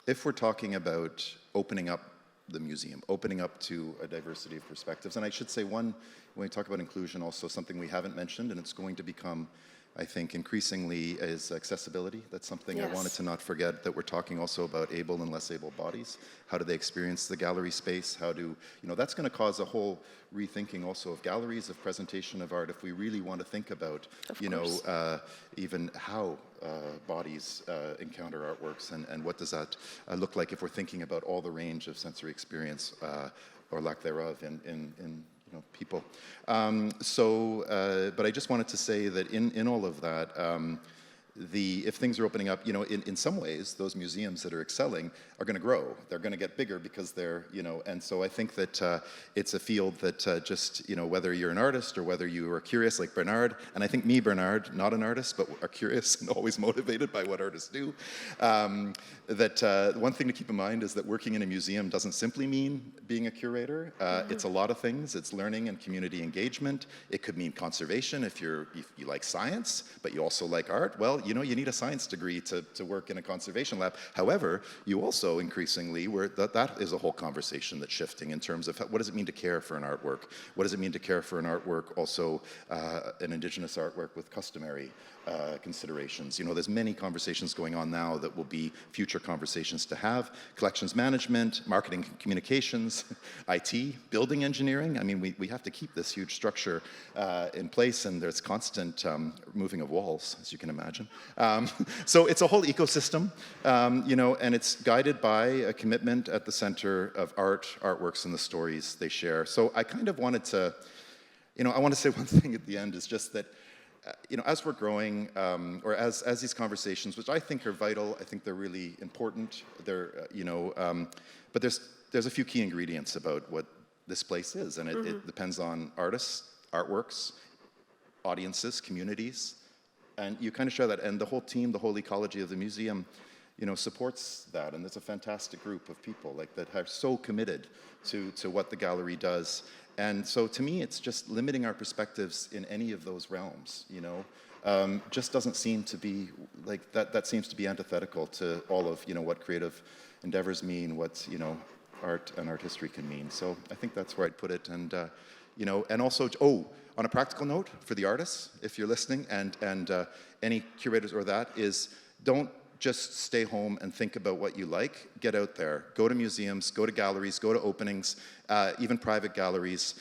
if we're talking about opening up the museum, opening up to a diversity of perspectives, and I should say one, when we talk about inclusion, also something we haven't mentioned, and it's going to become, I think, increasingly, is accessibility. That's something Yes. I wanted to not forget, that we're talking also about able and less able bodies. How do they experience the gallery space? How do, that's going to cause a whole rethinking also of galleries, of presentation of art, if we really want to think about, even how bodies encounter artworks, and what does that look like if we're thinking about all the range of sensory experience or lack thereof in people. But I just wanted to say that in all of that, if things are opening up, in some ways, those museums that are excelling are going to grow. They're going to get bigger because they're, and so I think that it's a field that just, whether you're an artist or whether you are curious like Bernard, and I think me, Bernard, not an artist, but are curious and always motivated by what artists do, that one thing to keep in mind is that working in a museum doesn't simply mean being a curator. It's a lot of things. It's learning and community engagement. It could mean conservation if you like science, but you also like art. Well, you need a science degree to work in a conservation lab. However, you also increasingly, that is a whole conversation that's shifting in terms of what does it mean to care for an artwork? What does it mean to care for an artwork, also an Indigenous artwork with customary considerations? There's many conversations going on now that will be future conversations to have. Collections management, marketing communications, IT, building engineering. I mean, we have to keep this huge structure in place, and there's constant moving of walls, as you can imagine. So it's a whole ecosystem, and it's guided by a commitment at the center of artworks, and the stories they share. So I kind of wanted to, I want to say one thing at the end is just that, as we're growing, or as these conversations, which I think are vital, I think they're really important. They're, but there's a few key ingredients about what this place is, and it depends on artists, artworks, audiences, communities, and you kind of share that. And the whole team, the whole ecology of the museum, supports that. And there's a fantastic group of people that are so committed to what the gallery does. And so to me, it's just limiting our perspectives in any of those realms, just doesn't seem to be like that seems to be antithetical to all of, what creative endeavors mean, what, art and art history can mean. So I think that's where I'd put it. And, and also, On a practical note, for the artists, if you're listening, and any curators or that, is don't just stay home and think about what you like. Get out there. Go to museums, go to galleries, go to openings, even private galleries.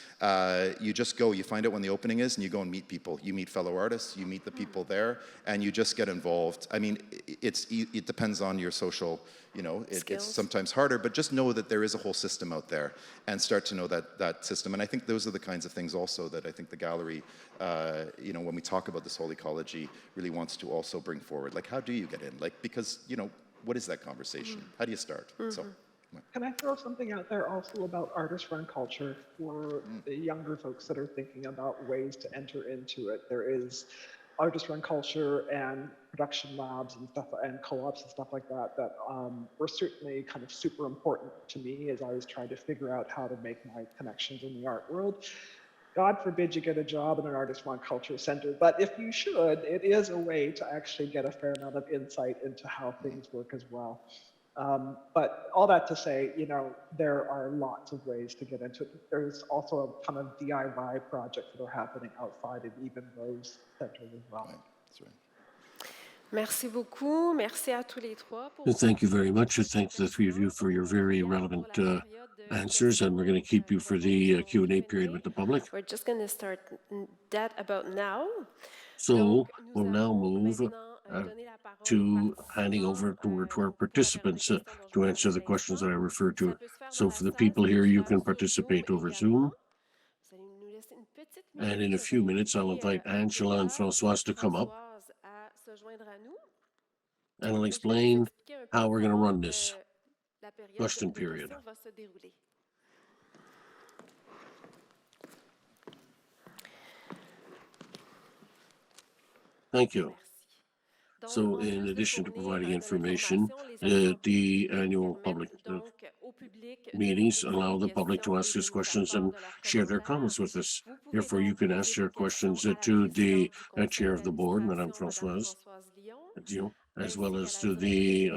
You just go, you find out when the opening is, and you go and meet people. You meet fellow artists, you meet the people there, and you just get involved. I mean, it depends on your social, it's sometimes harder, but just know that there is a whole system out there and start to know that system. And I think those are the kinds of things also that I think the gallery, when we talk about this whole ecology, really wants to also bring forward. Like, how do you get in? Like, because, what is that conversation? How do you start? So. Can I throw something out there also about artist-run culture for the younger folks that are thinking about ways to enter into it? There is artist-run culture and production labs and stuff, and co-ops and stuff like that were certainly kind of super important to me as I was trying to figure out how to make my connections in the art world. God forbid you get a job in an artist-run culture center, but if you should, it is a way to actually get a fair amount of insight into how things work as well. But all that to say, there are lots of ways to get into it. There's also a ton of DIY projects that are happening outside of even those centers as well. Right. That's right. Merci beaucoup. Merci à tous les trois. Thank you very much. I thank the three of you for your very relevant answers, and we're going to keep you for the Q&A period with the public. We're just going to start that about now. So we'll now move to handing over to our participants to answer the questions that I referred to. So for the people here, you can participate over Zoom. And in a few minutes, I'll invite Angela and Françoise to come up, and I'll explain how we're going to run this question period. Thank you. So in addition to providing information, the annual public meetings allow the public to ask us questions and share their comments with us. Therefore, you can ask your questions to the chair of the board, Madame Françoise Dion, as well as to the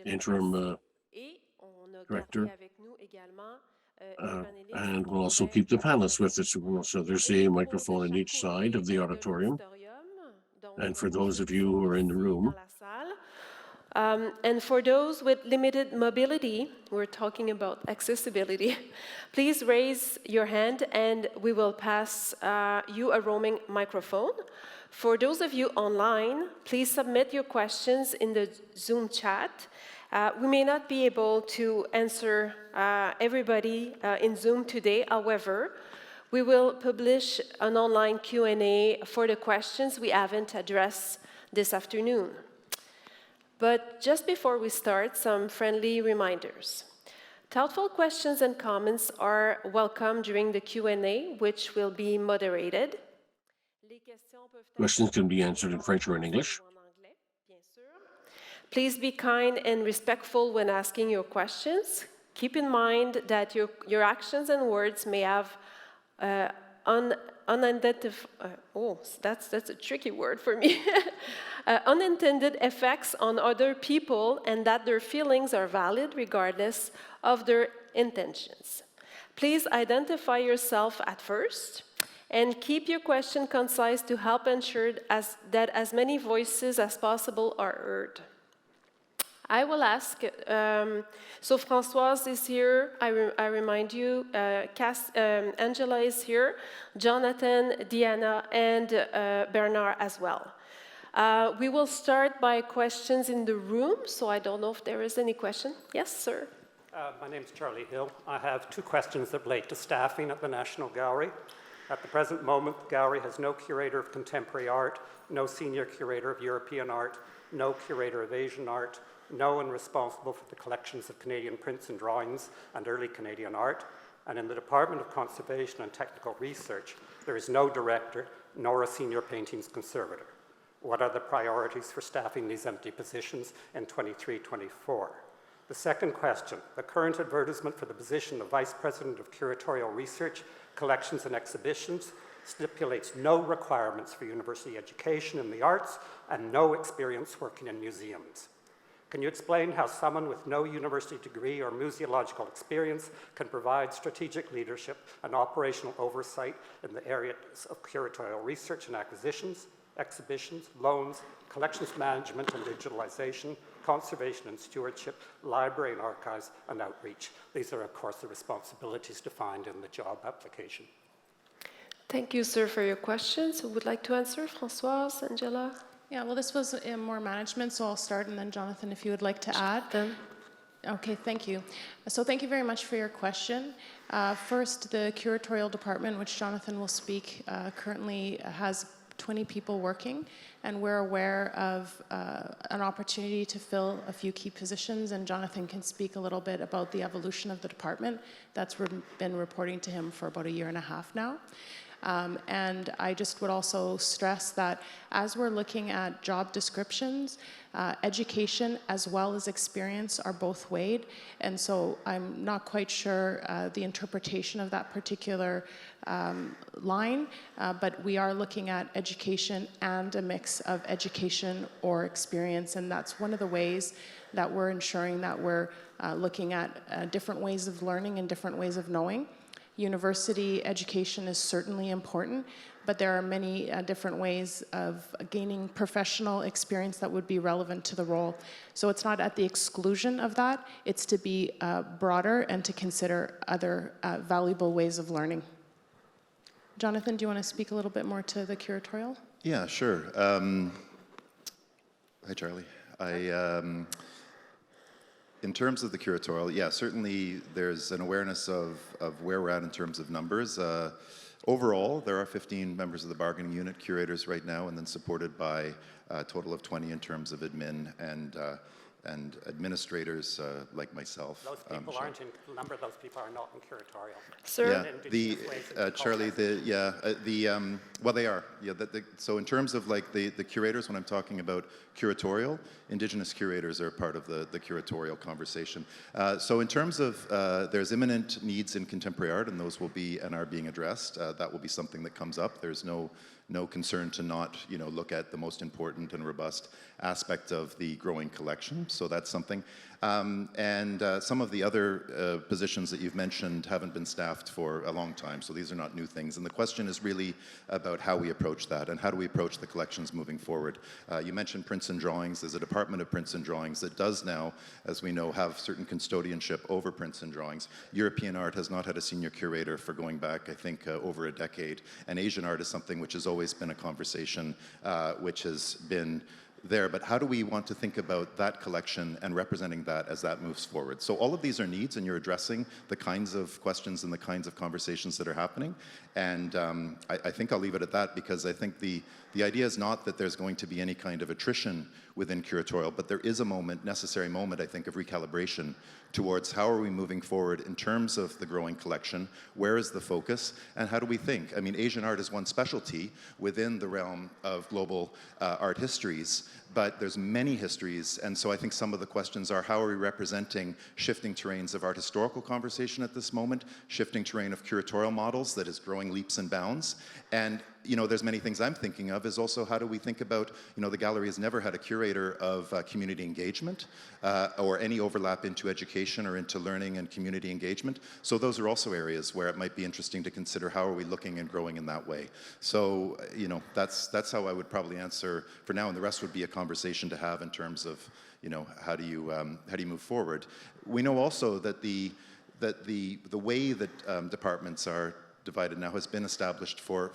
interim director. And we'll also keep the panelists with us. So there's a microphone on each side of the auditorium. And for those of you who are in the room. And for those with limited mobility, we're talking about accessibility, please raise your hand and we will pass you a roaming microphone. For those of you online, please submit your questions in the Zoom chat. We may not be able to answer everybody in Zoom today. However, we will publish an online Q&A for the questions we haven't addressed this afternoon. But just before we start, some friendly reminders. Thoughtful questions and comments are welcome during the Q&A, which will be moderated. Questions can be answered in French or in English. Please be kind and respectful when asking your questions. Keep in mind that your actions and words may have that's a tricky word for me. Unintended effects on other people, and that their feelings are valid regardless of their intentions. Please identify yourself at first and keep your question concise to help ensure that as many voices as possible are heard. I will ask, so Françoise is here, I remind you, Angela is here, Jonathan, Diana, and Bernard as well. We will start by questions in the room, so I don't know if there is any question. Yes, sir. My name is Charlie Hill. I have two questions that relate to staffing at the National Gallery. At the present moment, the gallery has no curator of contemporary art, no senior curator of European art, no curator of Asian art, no one responsible for the collections of Canadian prints and drawings and early Canadian art. And in the Department of Conservation and Technical Research, there is no director nor a senior paintings conservator. What are the priorities for staffing these empty positions in 23-24? The second question, the current advertisement for the position of Vice President of Curatorial Research, Collections and Exhibitions stipulates no requirements for university education in the arts and no experience working in museums. Can you explain how someone with no university degree or museological experience can provide strategic leadership and operational oversight in the areas of curatorial research and acquisitions, exhibitions, loans, collections management and digitalization, conservation and stewardship, library and archives, and outreach? These are, of course, the responsibilities defined in the job application. Thank you, sir, for your questions. Who would like to answer? Françoise, Angela? Yeah, well, this was more management, so I'll start, and then Jonathan, if you would like to add. Then. Okay, thank you. So thank you very much for your question. First, the curatorial department, which Jonathan will speak, currently has 20 people working, and we're aware of an opportunity to fill a few key positions, and Jonathan can speak a little bit about the evolution of the department. That's been reporting to him for about a year and a half now. And I just would also stress that as we're looking at job descriptions, education as well as experience are both weighed. And so I'm not quite sure the interpretation of that particular line, but we are looking at education and a mix of education or experience. And that's one of the ways that we're ensuring that we're looking at different ways of learning and different ways of knowing. University education is certainly important, but there are many different ways of gaining professional experience that would be relevant to the role. So it's not at the exclusion of that, it's to be broader and to consider other valuable ways of learning. Jonathan, do you want to speak a little bit more to the curatorial? Yeah, sure. Hi, Charlie. In terms of the curatorial, yeah, certainly there's an awareness of where we're at in terms of numbers. Overall, there are 15 members of the bargaining unit curators right now, and then supported by a total of 20 in terms of admin and administrators like myself. Those people aren't in, a number of those people are not in curatorial. Sir? Yeah, Charlie, well, they are. Yeah, so in terms of like the curators, when I'm talking about curatorial, Indigenous curators are part of the curatorial conversation. So in terms of, there's imminent needs in contemporary art, and those will be and are being addressed. That will be something that comes up. There's no concern to not, look at the most important and robust aspect of the growing collection. So that's something. And some of the other positions that you've mentioned haven't been staffed for a long time. So these are not new things. And the question is really about how we approach that and how do we approach the collections moving forward. You mentioned prints and drawings. There's a department of prints and drawings that does now, as we know, have certain custodianship over prints and drawings. European art has not had a senior curator for going back, I think, over a decade. And Asian art is something which has always been a conversation which has been there, but how do we want to think about that collection and representing that as that moves forward? So all of these are needs, and you're addressing the kinds of questions and the kinds of conversations that are happening. And I think I'll leave it at that, because I think the idea is not that there's going to be any kind of attrition within curatorial, but there is a necessary moment, I think, of recalibration towards how are we moving forward in terms of the growing collection, where is the focus, and how do we think? I mean, Asian art is one specialty within the realm of global art histories, but there's many histories, and so I think some of the questions are how are we representing shifting terrains of art historical conversation at this moment, shifting terrain of curatorial models that is growing leaps and bounds, and there's many things I'm thinking of, is also how do we think about, the gallery has never had a curator of community engagement or any overlap into education or into learning and community engagement. So those are also areas where it might be interesting to consider how are we looking and growing in that way. So, that's how I would probably answer for now, and the rest would be a conversation to have in terms of, how do you move forward. We know also that the way that departments are divided now has been established for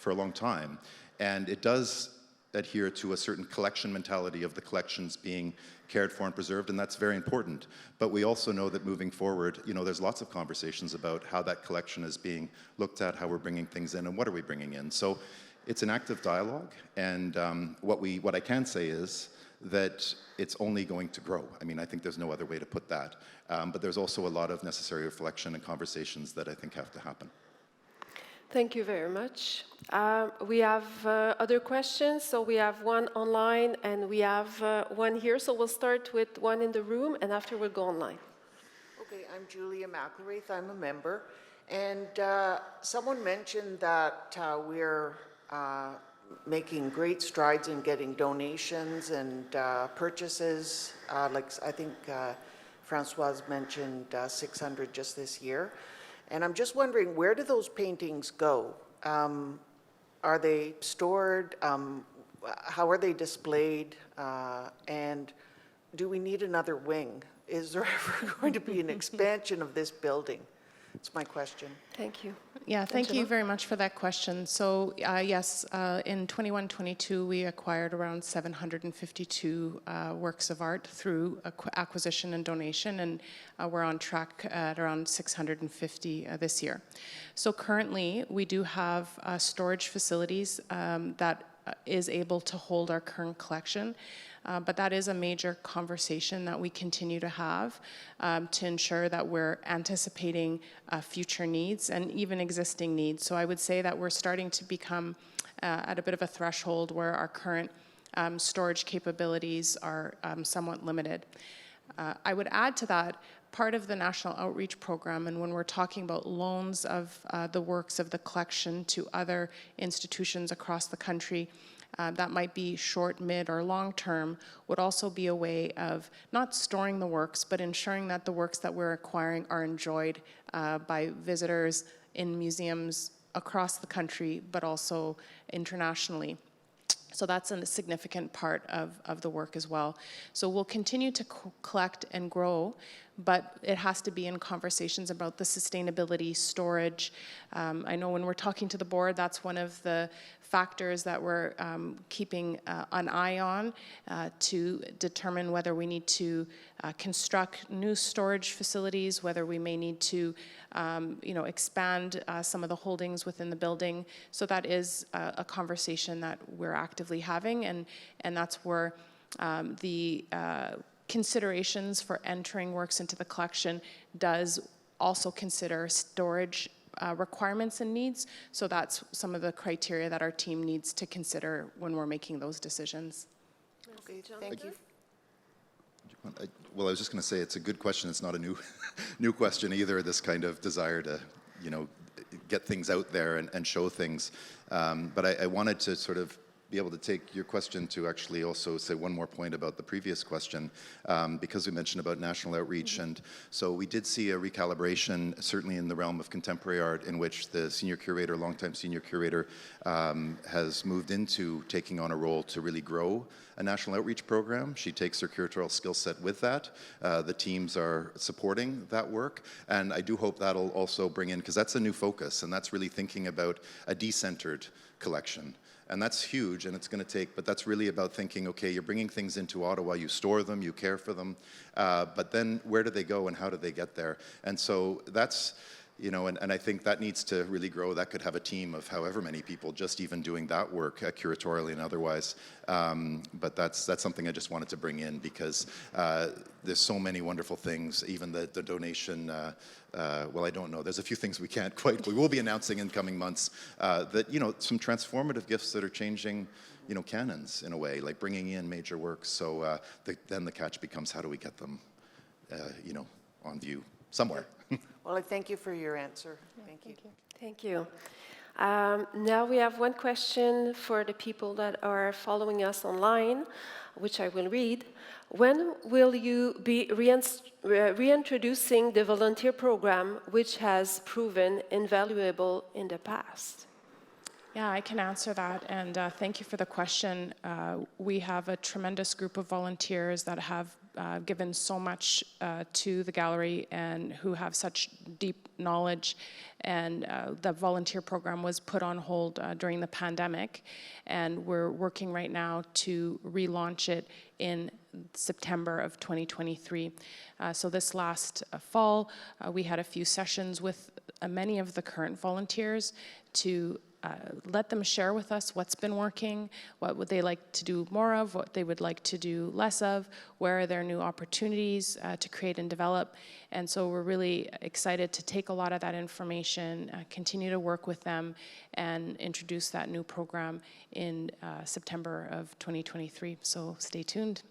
a long time, and it does adhere to a certain collection mentality of the collections being cared for and preserved, and that's very important. But we also know that moving forward, there's lots of conversations about how that collection is being looked at, how we're bringing things in, and what are we bringing in. So it's an active dialogue, and what I can say is that it's only going to grow. I mean, I think there's no other way to put that. But there's also a lot of necessary reflection and conversations that I think have to happen. Thank you very much. We have other questions. So we have one online and we have one here. So we'll start with one in the room and after we'll go online. Okay, I'm Julia McElwraith. I'm a member. And someone mentioned that we're making great strides in getting donations and purchases. Like I think Francoise mentioned 600 just this year. And I'm just wondering, where do those paintings go? Are they stored? How are they displayed? And do we need another wing? Is there ever going to be an expansion of this building? That's my question. Thank you. Yeah, thank you Angela? very much for that question. So yes, in 21-22, we acquired around 752 works of art through acquisition and donation, and we're on track at around 650 this year. So currently, we do have storage facilities that is able to hold our current collection. But that is a major conversation that we continue to have to ensure that we're anticipating future needs and even existing needs. So I would say that we're starting to become at a bit of a threshold where our current storage capabilities are somewhat limited. I would add to that, part of the National Outreach Program, and when we're talking about loans of the works of the collection to other institutions across the country, that might be short, mid, or long term, would also be a way of not storing the works, but ensuring that the works that we're acquiring are enjoyed by visitors in museums across the country, but also internationally. So that's a significant part of the work as well. So we'll continue to collect and grow, but it has to be in conversations about the sustainability, storage. I know when we're talking to the board, that's one of the factors that we're keeping an eye on to determine whether we need to construct new storage facilities, whether we may need to expand some of the holdings within the building. So that is a conversation that we're actively having, and that's where the considerations for entering works into the collection does also consider storage requirements and needs. So that's some of the criteria that our team needs to consider when we're making those decisions. Okay, thank you. Well, I was just going to say it's a good question. It's not a new question either, this kind of desire to, get things out there and show things. But I wanted to sort of be able to take your question to actually also say one more point about the previous question, because we mentioned about national outreach. And so we did see a recalibration, certainly in the realm of contemporary art, in which the senior curator, longtime senior curator, has moved into taking on a role to really grow a national outreach program. She takes her curatorial skill set with that. The teams are supporting that work. And I do hope that'll also bring in, because that's a new focus, and that's really thinking about a decentered collection. And that's huge, and it's going to take, but that's really about thinking, okay, you're bringing things into Ottawa, you store them, you care for them, but then where do they go and how do they get there? And so that's, and I think that needs to really grow. That could have a team of however many people just even doing that work, curatorially and otherwise. But that's something I just wanted to bring in, because there's so many wonderful things, even the donation, well, I don't know. There's a few things we will be announcing in coming months, that, some transformative gifts that are changing, canons in a way, like bringing in major works. So then the catch becomes, how do we get them, on view somewhere? Well, I thank you for your answer. Thank you. Thank you. Now we have one question for the people that are following us online, which I will read. When will you be reintroducing the volunteer program, which has proven invaluable in the past? Yeah, I can answer that, and thank you for the question. We have a tremendous group of volunteers that have given so much to the gallery and who have such deep knowledge, and the volunteer program was put on hold during the pandemic, and we're working right now to relaunch it in September of 2023. So this last fall, we had a few sessions with many of the current volunteers to let them share with us what's been working, what would they like to do more of, what they would like to do less of, where are there new opportunities to create and develop. And so we're really excited to take a lot of that information, continue to work with them, and introduce that new program in September of 2023. So stay tuned.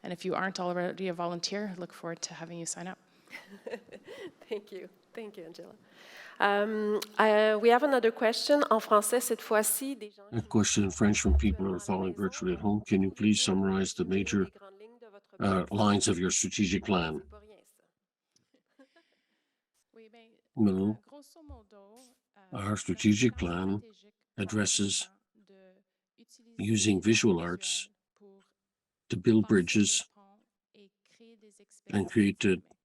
And if you aren't already a volunteer, look forward to having you sign up. Thank you. Thank you, Angela. We have another question en français cette fois-ci. Des gens A question in French from people who are following virtually at home. Can you please summarize the major lines of your strategic plan? Well, our strategic plan addresses using visual arts to build bridges and create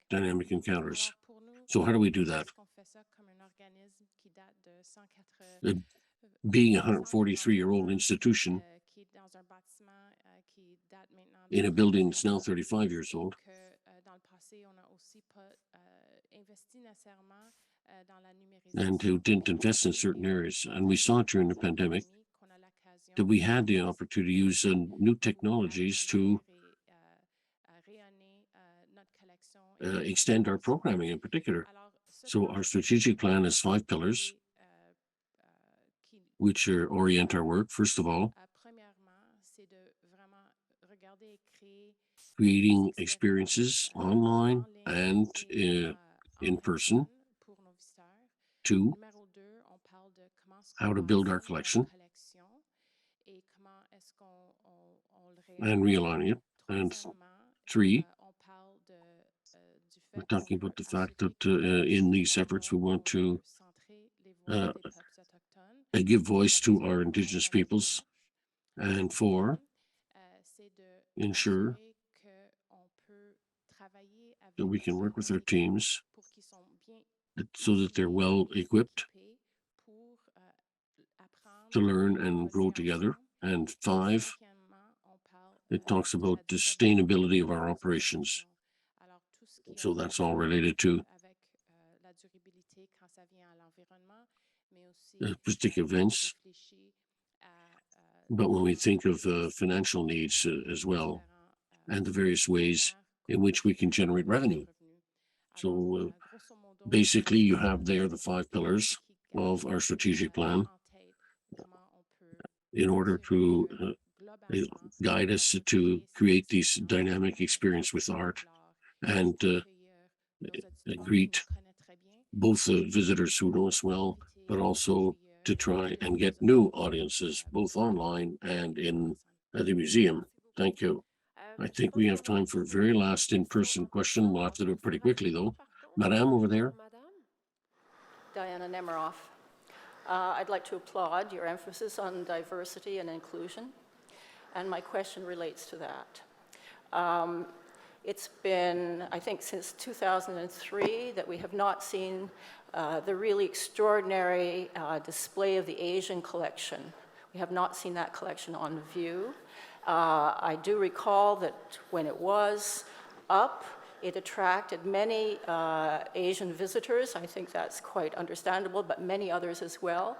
dynamic encounters. So how do we do that? Being a 143-year-old institution in a building that's now 35 years old, and who didn't invest in certain areas. And we saw during the pandemic that we had the opportunity to use new technologies to extend our programming in particular. So our strategic plan has 5 pillars, which orient our work. First of all, creating experiences online and in person. 2, how to build our collection and realigning it. And 3, we're talking about the fact that in these efforts we want to give voice to our Indigenous peoples. And 4, ensure that we can work with our teams so that they're well equipped to learn and grow together. And 5, it talks about the sustainability of our operations. So that's all related to particular events. But when we think of financial needs as well, and the various ways in which we can generate revenue. So basically you have there the 5 pillars of our strategic plan in order to guide us to create these dynamic experience with art and greet both the visitors who know us well, but also to try and get new audiences, both online and in the museum. Thank you. I think we have time for a very last in-person question. We'll have to do it pretty quickly, though. Madame, over there. Diana Nemiroff. I'd like to applaud your emphasis on diversity and inclusion, and my question relates to that. It's been, I think, since 2003 that we have not seen the really extraordinary display of the Asian collection. We have not seen that collection on view. I do recall that when it was up, it attracted many Asian visitors. I think that's quite understandable, but many others as well.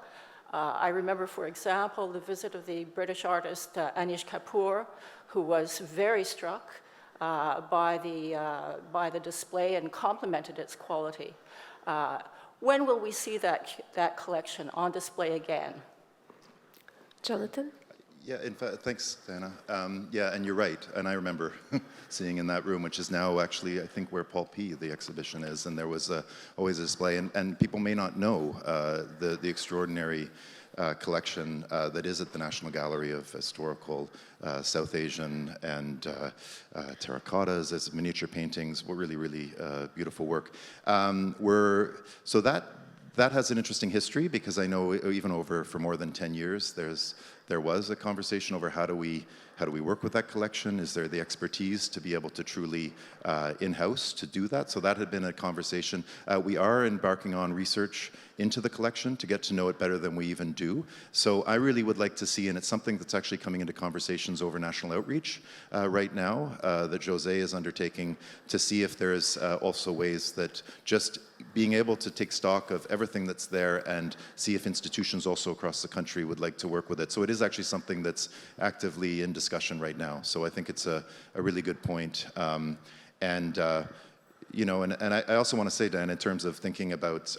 I remember, for example, the visit of the British artist Anish Kapoor, who was very struck by the display and complimented its quality. When will we see that collection on display again? Jonathan? Yeah, in fact, thanks, Diana. Yeah, and you're right. And I remember seeing in that room, which is now actually, I think, where Paul P., the exhibition is, and there was always a display. And people may not know the extraordinary collection that is at the National Gallery of Historical South Asian and terracottas, as miniature paintings, really, really beautiful work. So that has an interesting history, because I know even for more than 10 years, there was a conversation over how do we work with that collection? Is there the expertise to be able to truly in-house to do that? So that had been a conversation. We are embarking on research into the collection to get to know it better than we even do. So I really would like to see, and it's something that's actually coming into conversations over national outreach right now, that José is undertaking, to see if there's also ways that just being able to take stock of everything that's there and see if institutions also across the country would like to work with it. So it is actually something that's actively in discussion right now. So I think it's a really good point. You know, and I also want to say, Dan, in terms of thinking about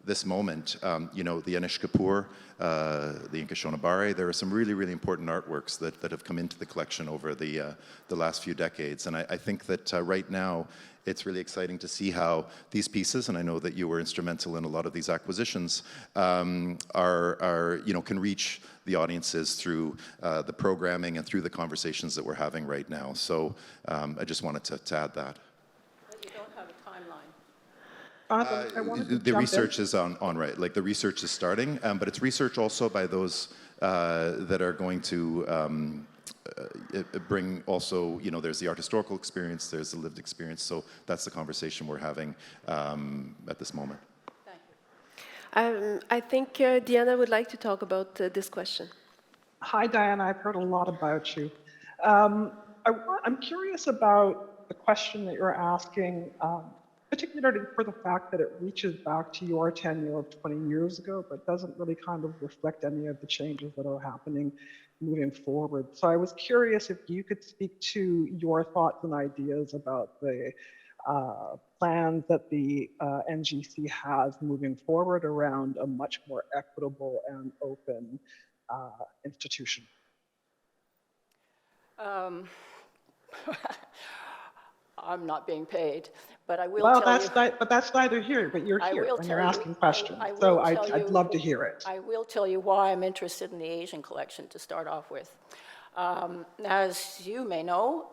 this moment. You know, the Anish Kapoor, the Inka Shonabare, there are some really, really important artworks that have come into the collection over the last few decades. And I think that right now, it's really exciting to see how these pieces, and I know that you were instrumental in a lot of these acquisitions, are you know, can reach the audiences through the programming and through the conversations that we're having right now. So I just wanted to add that. But you don't have a timeline. I wanted to The jump research in. is on right, like the research is starting, but it's research also by those that are going to bring also, you know, there's the art historical experience, there's the lived experience, so that's the conversation we're having at this moment. Thank you. I think Diana would like to talk about this question. Hi, Diana. I've heard a lot about you. I'm curious about the question that you're asking, particularly for the fact that it reaches back to your tenure of 20 years ago, but doesn't really kind of reflect any of the changes that are happening moving forward. So I was curious if you could speak to your thoughts and ideas about the plans that the NGC has moving forward around a much more equitable and open institution. I'm not being paid, but I will Well, tell you. but that's neither here, but you're I here will and tell you're you- asking questions. I will So tell I'd you- love to hear it. I will tell you why I'm interested in the Asian collection to start off with. As you may know,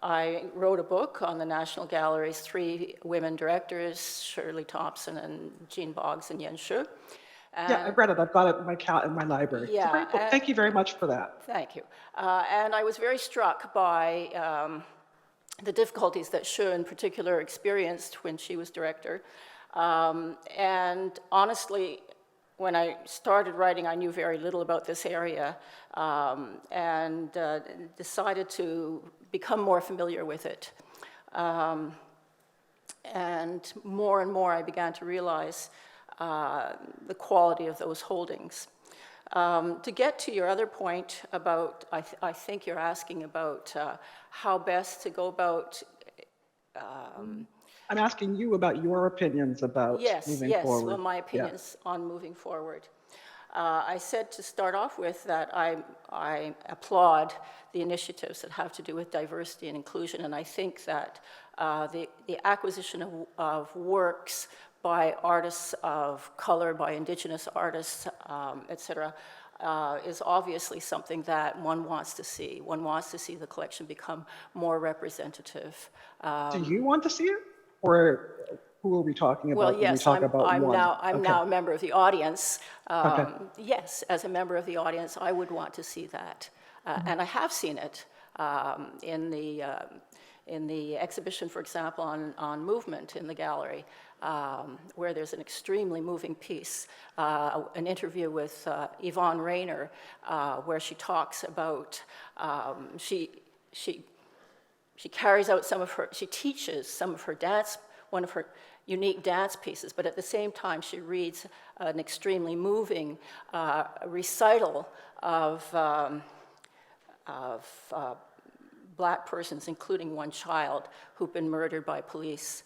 I wrote a book on the National Gallery's 3 women directors, Shirley Thompson and Jean Boggs and Yen Shu. Yeah, I've read it. I've got it in my library. It's a Yeah, great book. Thank you very much for that. Thank you. And I was very struck by the difficulties that Shu in particular experienced when she was director. And honestly, when I started writing, I knew very little about this area and decided to become more familiar with it. And more I began to realize the quality of those holdings. To get to your other point about, I think you're asking about how best to go about. I'm asking you about your opinions about moving forward. Well, my opinions on moving forward. I said to start off with that I applaud the initiatives that have to do with diversity and inclusion, and I think that the acquisition of works by artists of color, by indigenous artists, et cetera, is obviously something that one wants to see. One wants to see the collection become more representative. Do you want to see it? Or who are we talking about when we talk about one? I'm now a member of the audience. Okay. Yes, as a member of the audience, I would want to see that. And I have seen it in the exhibition, for example, on movement in the gallery, where there's an extremely moving piece, an interview with Yvonne Rainer, where she talks about, she carries out she teaches some of her dance, one of her unique dance pieces, but at the same time she reads an extremely moving recital of Black persons, including one child, who've been murdered by police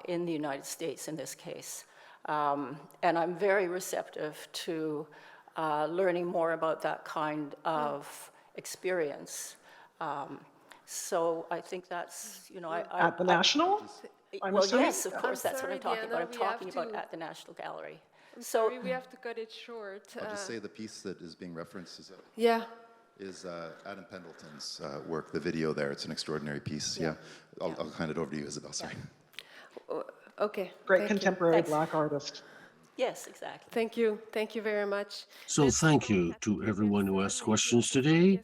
in the United States in this case. And I'm very receptive to learning more about that kind of experience. So I think that's, you know, At the National? I'm well, assuming? yes, of course, that's what I'm talking about. I'm talking about at the National Gallery. So we have to cut it short. I'll just say the piece that is being referenced is Adam Pendleton's work, the video there. It's an extraordinary piece. Yeah. I'll hand it over to you, Isabel. Sorry. Okay. Great thank contemporary Thanks. Black artist. yes, exactly. Thank you. Thank you very much. So thank you to everyone who asked questions today.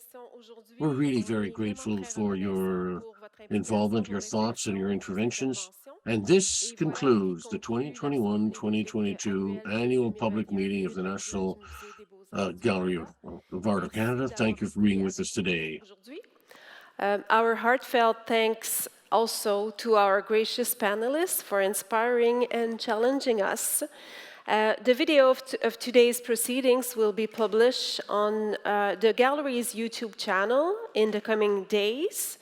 We're really very grateful for your involvement, your thoughts, and your interventions. And this concludes the 2021-2022 annual public meeting of the National Gallery of Art of Canada. Thank you for being with us today. Our heartfelt thanks also to our gracious panelists for inspiring and challenging us. The video of today's proceedings will be published on the gallery's YouTube channel in the coming days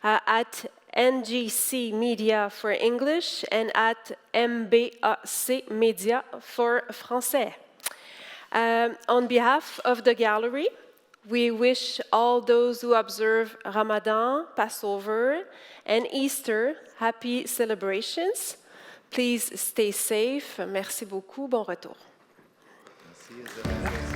at NGC Media for English and at MBAC Media for Français. On behalf of the gallery, we wish all those who observe Ramadan, Passover, and Easter happy celebrations. Please stay safe. Merci beaucoup. Bon retour. Merci, Isabelle.